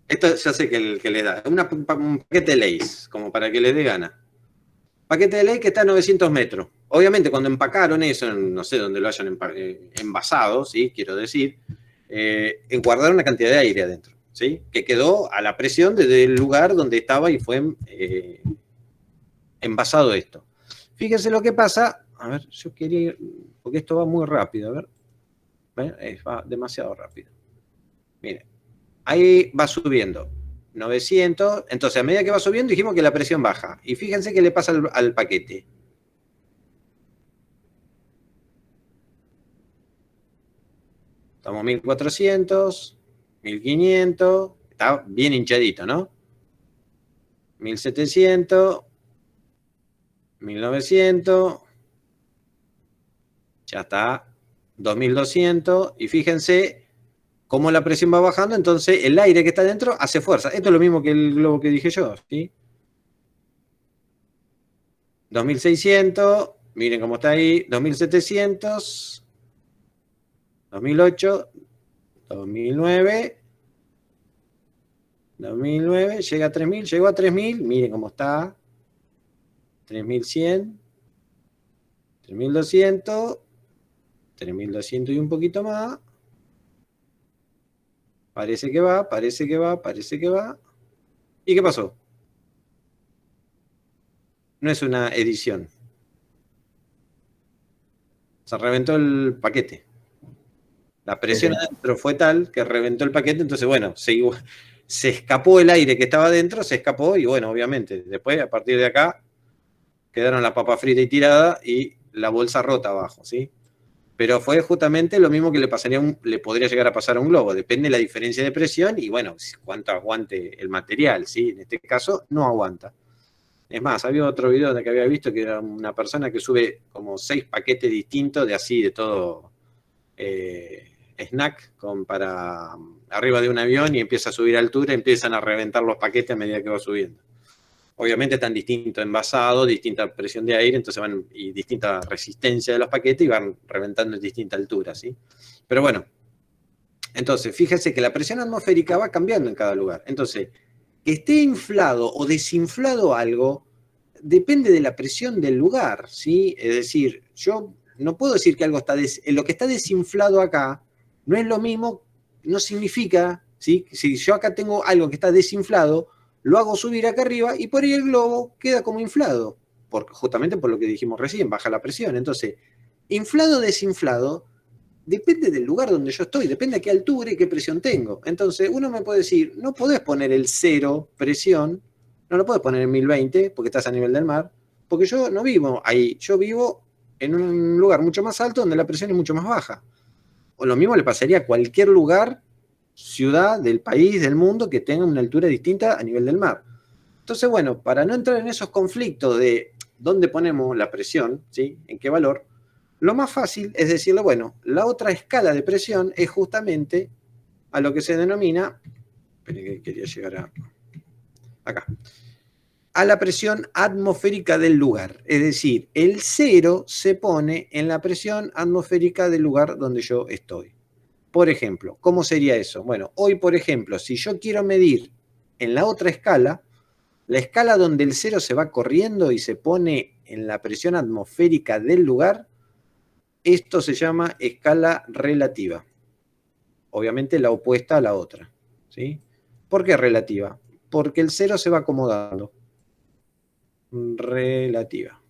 Esto ya sé que le da. Un paquete de Lay's, como para que le dé gana. Paquete de Lay's que está a 900 metros. Obviamente, cuando empacaron eso, no sé dónde lo hayan envasado, ¿sí? Quiero decir, guardaron una cantidad de aire adentro, ¿sí? Que quedó a la presión desde el lugar donde estaba y fue envasado esto. Fíjense lo que pasa. A ver, yo quería ir, porque esto va muy rápido, a ver. Va demasiado rápido. Miren. Ahí va subiendo, 900, entonces a medida que va subiendo dijimos que la presión baja. Y fíjense qué le pasa al paquete. Estamos 1400, 1500, está bien hinchadito, ¿no? 1700, 1900, ya está, 2200, y fíjense cómo la presión va bajando, entonces el aire que está dentro hace fuerza. Esto es lo mismo que el globo que dije yo, ¿sí? 2600, miren cómo está ahí, 2700, 2008, 2009, 2009, llega a 3000, llegó a 3000, miren cómo está, 3100, 3200, 3200 y un poquito más. Parece que va, parece que va, parece que va. ¿Y qué pasó? No es una edición. Se reventó el paquete. La presión adentro fue tal que reventó el paquete, entonces, bueno, se escapó el aire que estaba adentro, se escapó y, bueno, obviamente, después, a partir de acá, quedaron la papa frita y tirada y la bolsa rota abajo, ¿sí? Pero fue justamente lo mismo que le podría llegar a pasar a un globo. Depende de la diferencia de presión y, bueno, cuánto aguante el material, ¿sí? En este caso, no aguanta. Es más, había otro video que había visto que era una persona que sube como 6 paquetes distintos de todo snack para arriba de un avión y empieza a subir a altura y empiezan a reventar los paquetes a medida que va subiendo. Obviamente están distintos envasados, distinta presión de aire, entonces y distinta resistencia de los paquetes y van reventando en distinta altura, ¿sí? Pero bueno, entonces fíjense que la presión atmosférica va cambiando en cada lugar. Entonces, que esté inflado o desinflado algo depende de la presión del lugar, ¿sí? Es decir, yo no puedo decir que algo lo que está desinflado acá no es lo mismo, no significa, ¿sí? Si yo acá tengo algo que está desinflado, lo hago subir acá arriba y por ahí el globo queda como inflado, justamente por lo que dijimos recién, baja la presión. Entonces, inflado o desinflado depende del lugar donde yo estoy, depende a qué altura y qué presión tengo. Entonces, uno me puede decir, no podés poner el 0 presión, no lo podés poner en 1020 porque estás a nivel del mar, porque yo no vivo ahí, yo vivo en un lugar mucho más alto donde la presión es mucho más baja. O lo mismo le pasaría a cualquier lugar, ciudad del país, del mundo, que tenga una altura distinta a nivel del mar. Entonces, bueno, para no entrar en esos conflictos de dónde ponemos la presión, ¿sí? En qué valor, lo más fácil es decirle, bueno, la otra escala de presión es justamente a lo que se denomina, esperen que quería llegar acá, a la presión atmosférica del lugar. Es decir, el 0 se pone en la presión atmosférica del lugar donde yo estoy. Por ejemplo, ¿cómo sería eso? Bueno, hoy, por ejemplo, si yo quiero medir en la otra escala, la escala donde el 0 se va corriendo y se pone en la presión atmosférica del lugar, esto se llama escala relativa. Obviamente la opuesta a la otra, ¿sí? ¿Por qué relativa? Porque el cero se va acomodando. Relativa.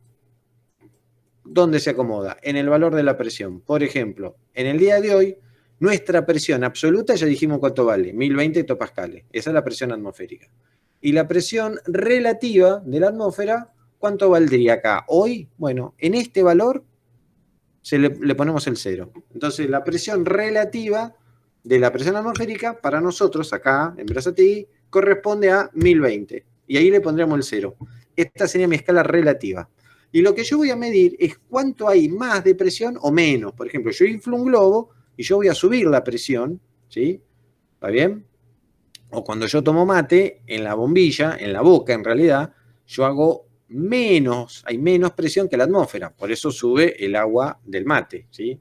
¿Dónde se acomoda? En el valor de la presión. Por ejemplo, en el día de hoy, nuestra presión absoluta, ya dijimos cuánto vale, 1020 hectopascales. Esa es la presión atmosférica. Y la presión relativa de la atmósfera, ¿cuánto valdría acá? Hoy, bueno, en este valor le ponemos el cero. Entonces, la presión relativa de la presión atmosférica, para nosotros, acá, en Berazategui, corresponde a 1020. Y ahí le pondríamos el cero. Esta sería mi escala relativa. Y lo que yo voy a medir es cuánto hay más de presión o menos. Por ejemplo, yo inflo un globo y yo voy a subir la presión, ¿sí? ¿Está bien? O cuando yo tomo mate, en la bombilla, en la boca en realidad, yo hago menos, hay menos presión que la atmósfera. Por eso sube el agua del mate, ¿sí?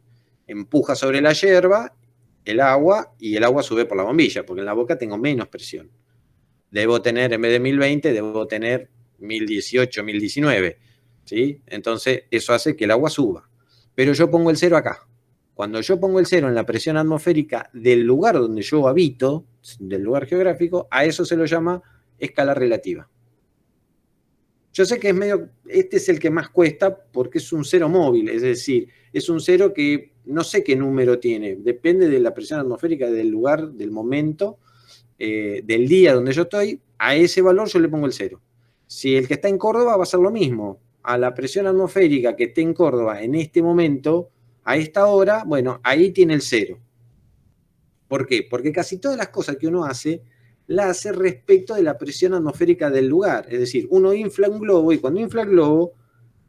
Empuja sobre la yerba el agua y el agua sube por la bombilla, porque en la boca tengo menos presión. Debo tener, en vez de 1020, debo tener 1018, 1019. ¿Sí? Entonces, eso hace que el agua suba. Pero yo pongo el cero acá. Cuando yo pongo el cero en la presión atmosférica del lugar donde yo habito, del lugar geográfico, a eso se lo llama escala relativa. Yo sé que es medio, este es el que más cuesta porque es un cero móvil, es decir, es un cero que no sé qué número tiene, depende de la presión atmosférica del lugar, del momento, del día donde yo estoy, a ese valor yo le pongo el cero. Si el que está en Córdoba va a ser lo mismo, a la presión atmosférica que esté en Córdoba en este momento, a esta hora, bueno, ahí tiene el cero. ¿Por qué? Porque casi todas las cosas que uno hace, la hace respecto de la presión atmosférica del lugar. Es decir, uno infla un globo y cuando infla el globo,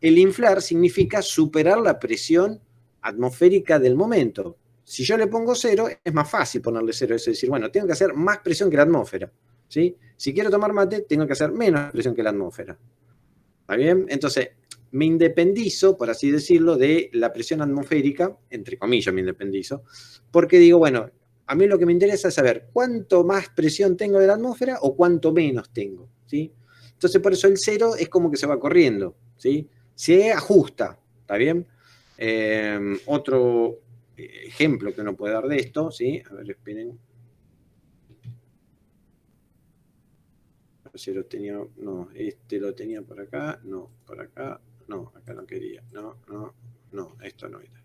el inflar significa superar la presión atmosférica del momento. Si yo le pongo cero, es más fácil ponerle cero. Es decir, bueno, tengo que hacer más presión que la atmósfera, ¿sí? Si quiero tomar mate, tengo que hacer menos presión que la atmósfera. ¿Está bien? Entonces, me independizo, por así decirlo, de la presión atmosférica, entre comillas me independizo, porque digo, bueno, a mí lo que me interesa es saber cuánto más presión tengo de la atmósfera o cuánto menos tengo, ¿sí? Entonces, por eso el cero es como que se va corriendo, ¿sí? Se ajusta, ¿está bien? Otro ejemplo que uno puede dar de esto, ¿sí? A ver, esperen. A ver si lo tenía, no, este lo tenía por acá, no, por acá, no, acá no quería, no, esto no era.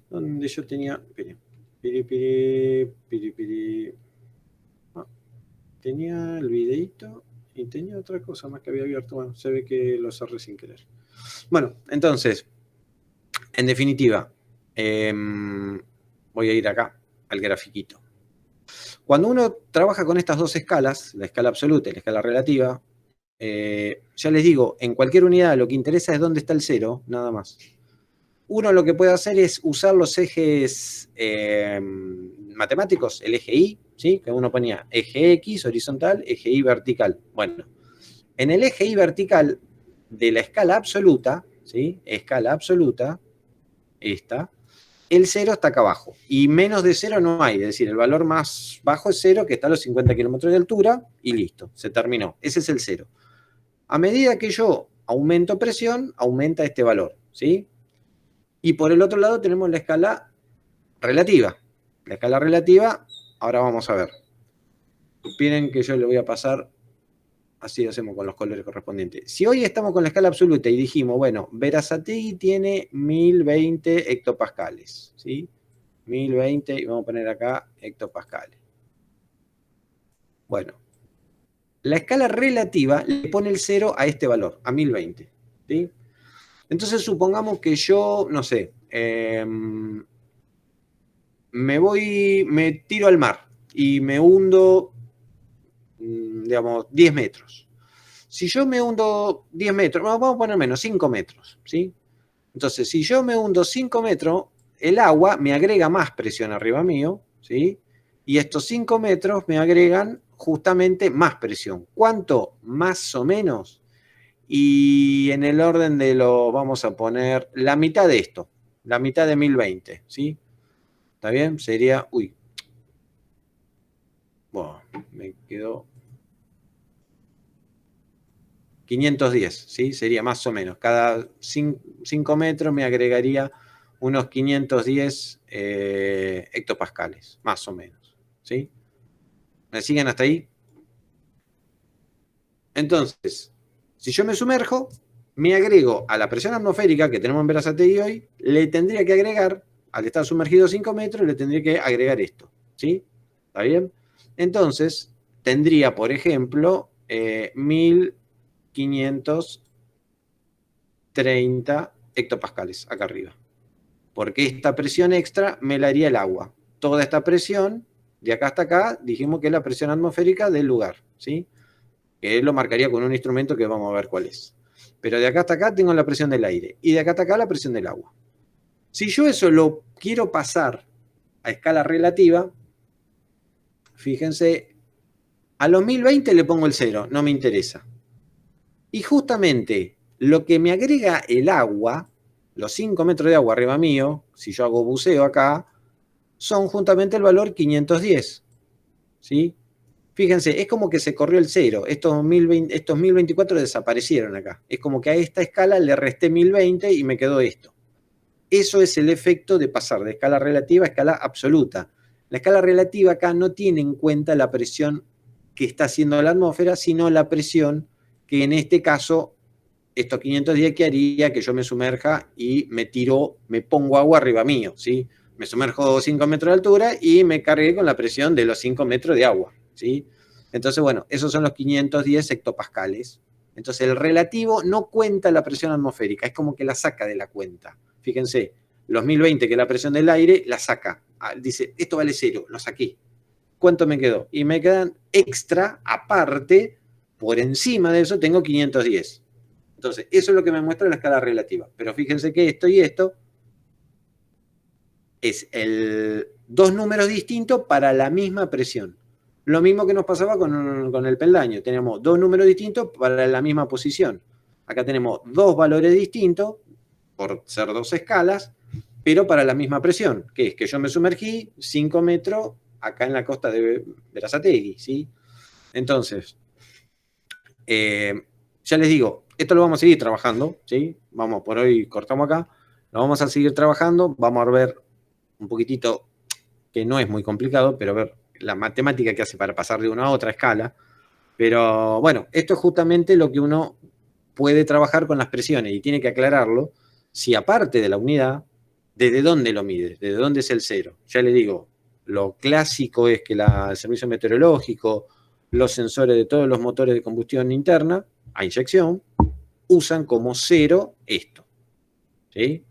Donde yo tenía, esperen, piri. Ah, tenía el videito y tenía otra cosa más que había abierto, bueno, se ve que lo cerré sin querer. Bueno, entonces, en definitiva, voy a ir acá al grafiquito. Cuando uno trabaja con estas dos escalas, la escala absoluta y la escala relativa, ya les digo, en cualquier unidad lo que interesa es dónde está el cero, nada más. Uno lo que puede hacer es usar los ejes matemáticos, el eje Y, ¿sí? Que uno ponía eje X horizontal, eje Y vertical. Bueno, en el eje Y vertical de la escala absoluta, ¿sí? Escala absoluta, esta, el cero está acá abajo. Y menos de cero no hay. Es decir, el valor más bajo es cero, que está a los 50 kilómetros de altura, y listo, se terminó. Ese es el cero. A medida que yo aumento presión, aumenta este valor, ¿sí? Y por el otro lado tenemos la escala relativa. La escala relativa, ahora vamos a ver. Miren que yo le voy a pasar, así lo hacemos con los colores correspondientes. Si hoy estamos con la escala absoluta y dijimos, bueno, Berazategui tiene 1020 hectopascales, ¿sí? 1020, y vamos a poner acá hectopascales. Bueno, la escala relativa le pone el cero a este valor, a 1020, ¿sí? Entonces supongamos que yo, no sé, me tiro al mar y me hundo, digamos, 10 metros. Si yo me hundo 10 metros, vamos a poner menos, 5 metros, ¿sí? Entonces, si yo me hundo 5 metros, el agua me agrega más presión arriba mío, ¿sí? Y estos 5 metros me agregan justamente más presión. ¿Cuánto? Más o menos. Y en el orden de lo, vamos a poner la mitad de esto, la mitad de 1020, ¿sí? ¿Está bien? Sería, uy. Bueno, me quedó. 510, ¿sí? Sería más o menos. Cada 5 metros me agregaría unos 510 hectopascales, más o menos, ¿sí? ¿Me siguen hasta ahí? Entonces, si yo me sumerjo, me agrego a la presión atmosférica que tenemos en Berazategui hoy, le tendría que agregar, al estar sumergido 5 metros, le tendría que agregar esto, ¿sí? ¿Está bien? Entonces, tendría, por ejemplo, 1530 hectopascales acá arriba. Porque esta presión extra me la haría el agua. Toda esta presión, de acá hasta acá, dijimos que es la presión atmosférica del lugar, ¿sí? Que él lo marcaría con un instrumento que vamos a ver cuál es. Pero de acá hasta acá tengo la presión del aire y de acá hasta acá la presión del agua. Si yo eso lo quiero pasar a escala relativa, fíjense, a los 1020 le pongo el 0, no me interesa. Y justamente lo que me agrega el agua, los 5 metros de agua arriba mío, si yo hago buceo acá, son juntamente el valor 510, ¿sí? Fíjense, es como que se corrió el 0. Estos 1024 desaparecieron acá. Es como que a esta escala le resté 1020 y me quedó esto. Eso es el efecto de pasar de escala relativa a escala absoluta. La escala relativa acá no tiene en cuenta la presión que está haciendo la atmósfera, sino la presión que en este caso, estos 510 que haría que yo me sumerja y me pongo agua arriba mío, ¿sí? Me sumerjo 5 metros de altura y me cargué con la presión de los 5 metros de agua, ¿sí? Entonces, bueno, esos son los 510 hectopascales. Entonces, el relativo no cuenta la presión atmosférica, es como que la saca de la cuenta. Fíjense, los 1020, que es la presión del aire, la saca. Dice, esto vale 0, lo saqué. ¿Cuánto me quedó? Y me quedan extra, aparte, por encima de eso tengo 510. Entonces, eso es lo que me muestra la escala relativa. Pero fíjense que esto y esto es dos números distintos para la misma presión. Lo mismo que nos pasaba con el peldaño. Tenemos dos números distintos para la misma posición. Acá tenemos dos valores distintos, por ser dos escalas, pero para la misma presión, que es que yo me sumergí 5 metros acá en la costa de Berazategui, ¿sí? Entonces, ya les digo, esto lo vamos a seguir trabajando, ¿sí? Vamos, por hoy cortamos acá, lo vamos a seguir trabajando, vamos a ver un poquitito, que no es muy complicado, pero ver la matemática que hace para pasar de una a otra escala. Pero bueno, esto es justamente lo que uno puede trabajar con las presiones y tiene que aclararlo, si aparte de la unidad, ¿desde dónde lo mide? ¿Desde dónde es el 0? Ya les digo, lo clásico es que el servicio meteorológico, los sensores de todos los motores de combustión interna, a inyección, usan como 0 esto, ¿sí?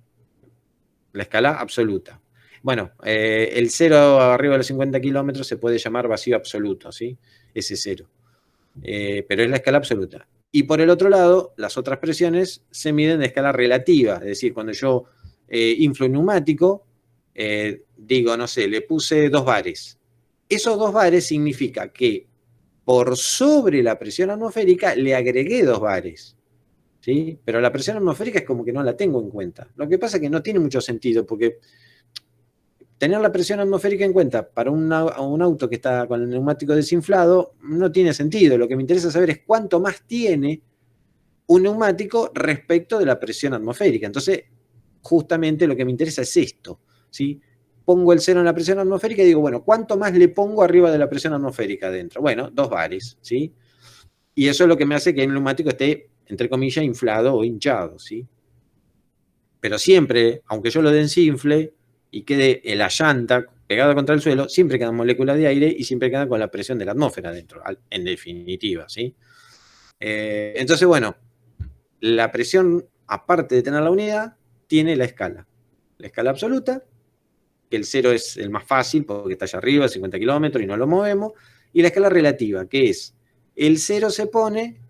La escala absoluta. Bueno, el 0 arriba de los 50 kilómetros se puede llamar vacío absoluto, ¿sí? Ese 0. Pero es la escala absoluta. Y por el otro lado, las otras presiones se miden de escala relativa, es decir, cuando yo inflo un neumático, digo, no sé, le puse 2 bares. Esos 2 bares significa que por sobre la presión atmosférica le agregué 2 bares, ¿sí? Pero la presión atmosférica es como que no la tengo en cuenta. Lo que pasa es que no tiene mucho sentido, porque tener la presión atmosférica en cuenta para un auto que está con el neumático desinflado no tiene sentido. Lo que me interesa saber es cuánto más tiene un neumático respecto de la presión atmosférica. Entonces, justamente lo que me interesa es esto, ¿sí? Pongo el 0 en la presión atmosférica y digo, bueno, ¿cuánto más le pongo arriba de la presión atmosférica adentro? Bueno, 2 bares, ¿sí? Y eso es lo que me hace que el neumático esté, entre comillas, inflado o hinchado, ¿sí? Pero siempre, aunque yo lo desinfle y quede en la llanta pegada contra el suelo, siempre quedan moléculas de aire y siempre quedan con la presión de la atmósfera adentro, en definitiva, ¿sí? Entonces, bueno, la presión, aparte de tener la unidad, tiene la escala. La escala absoluta, que el 0 es el más fácil porque está allá arriba, 50 kilómetros y no lo movemos, y la escala relativa, que es el 0 se pone,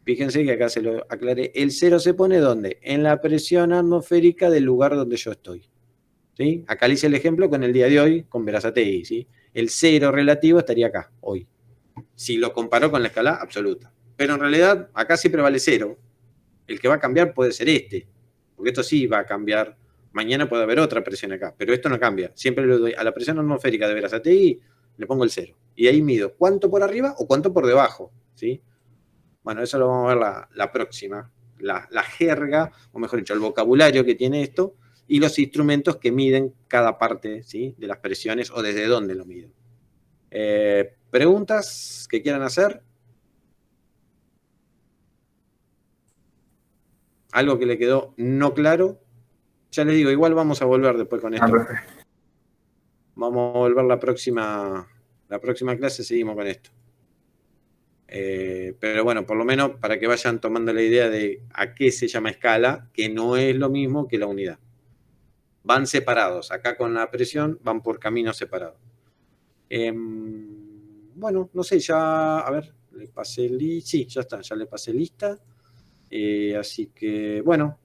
fíjense que acá se lo aclaré, el 0 se pone ¿dónde? En la presión atmosférica del lugar donde yo estoy, ¿sí? Acá le hice el ejemplo con el día de hoy, con Berazategui, ¿sí? El 0 relativo estaría acá, hoy, si lo comparo con la escala absoluta. Pero en realidad, acá siempre vale 0. El que va a cambiar puede ser este, porque esto sí va a cambiar. Mañana puede haber otra presión acá, pero esto no cambia. Siempre le doy a la presión atmosférica de Berazategui, le pongo el 0. Y ahí mido cuánto por arriba o cuánto por debajo, ¿sí? Bueno, eso lo vamos a ver la próxima. La jerga, o mejor dicho, el vocabulario que tiene esto y los instrumentos que miden cada parte, ¿sí?, de las presiones o desde dónde lo miden. ¿Preguntas que quieran hacer? ¿Algo que le quedó no claro? Ya les digo, igual vamos a volver después con esto. perfecto. Vamos a volver la próxima clase, seguimos con esto. Pero bueno, por lo menos para que vayan tomando la idea de a qué se llama escala, que no es lo mismo que la unidad. Van separados, acá con la presión van por caminos separados. Bueno, no sé, ya, a ver, le pasé sí, ya está, ya le pasé lista. Así que, bueno,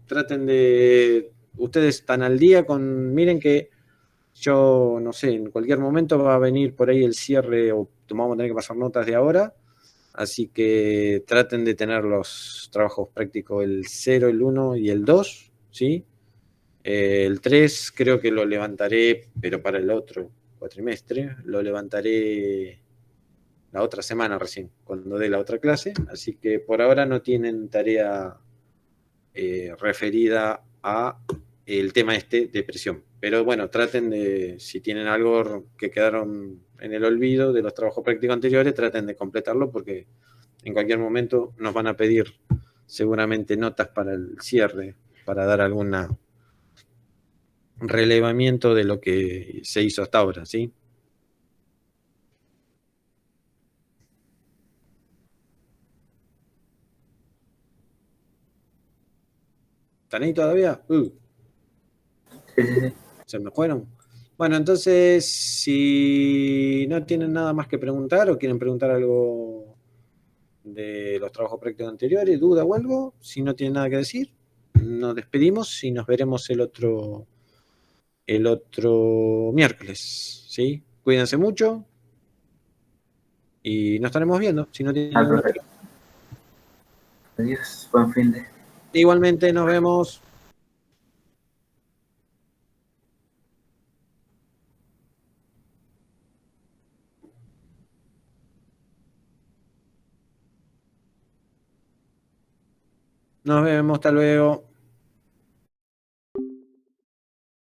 traten de, ustedes están al día miren que yo, no sé, en cualquier momento va a venir por ahí el cierre o vamos a tener que pasar notas de ahora, así que traten de tener los trabajos prácticos el 0, el 1 y el 2, ¿sí? El 3 creo que lo levantaré, pero para el otro cuatrimestre, lo levantaré la otra semana recién, cuando dé la otra clase, así que por ahora no tienen tarea referida a el tema este de presión. Pero bueno, traten de, si tienen algo que quedaron en el olvido de los trabajos prácticos anteriores, traten de completarlo porque en cualquier momento nos van a pedir seguramente notas para el cierre, para dar algún relevamiento de lo que se hizo hasta ahora, ¿sí? ¿Están ahí todavía? Sí, sí, sí. ¿Se me fueron? Bueno, entonces, si no tienen nada más que preguntar o quieren preguntar algo de los trabajos prácticos anteriores, duda o algo, si no tienen nada que decir, nos despedimos y nos veremos el otro miércoles, ¿sí? Cuídense mucho y nos estaremos viendo. Si no tienen ninguna... Perfecto. Adiós, buen fin de. Igualmente, nos vemos. Nos vemos, hasta luego.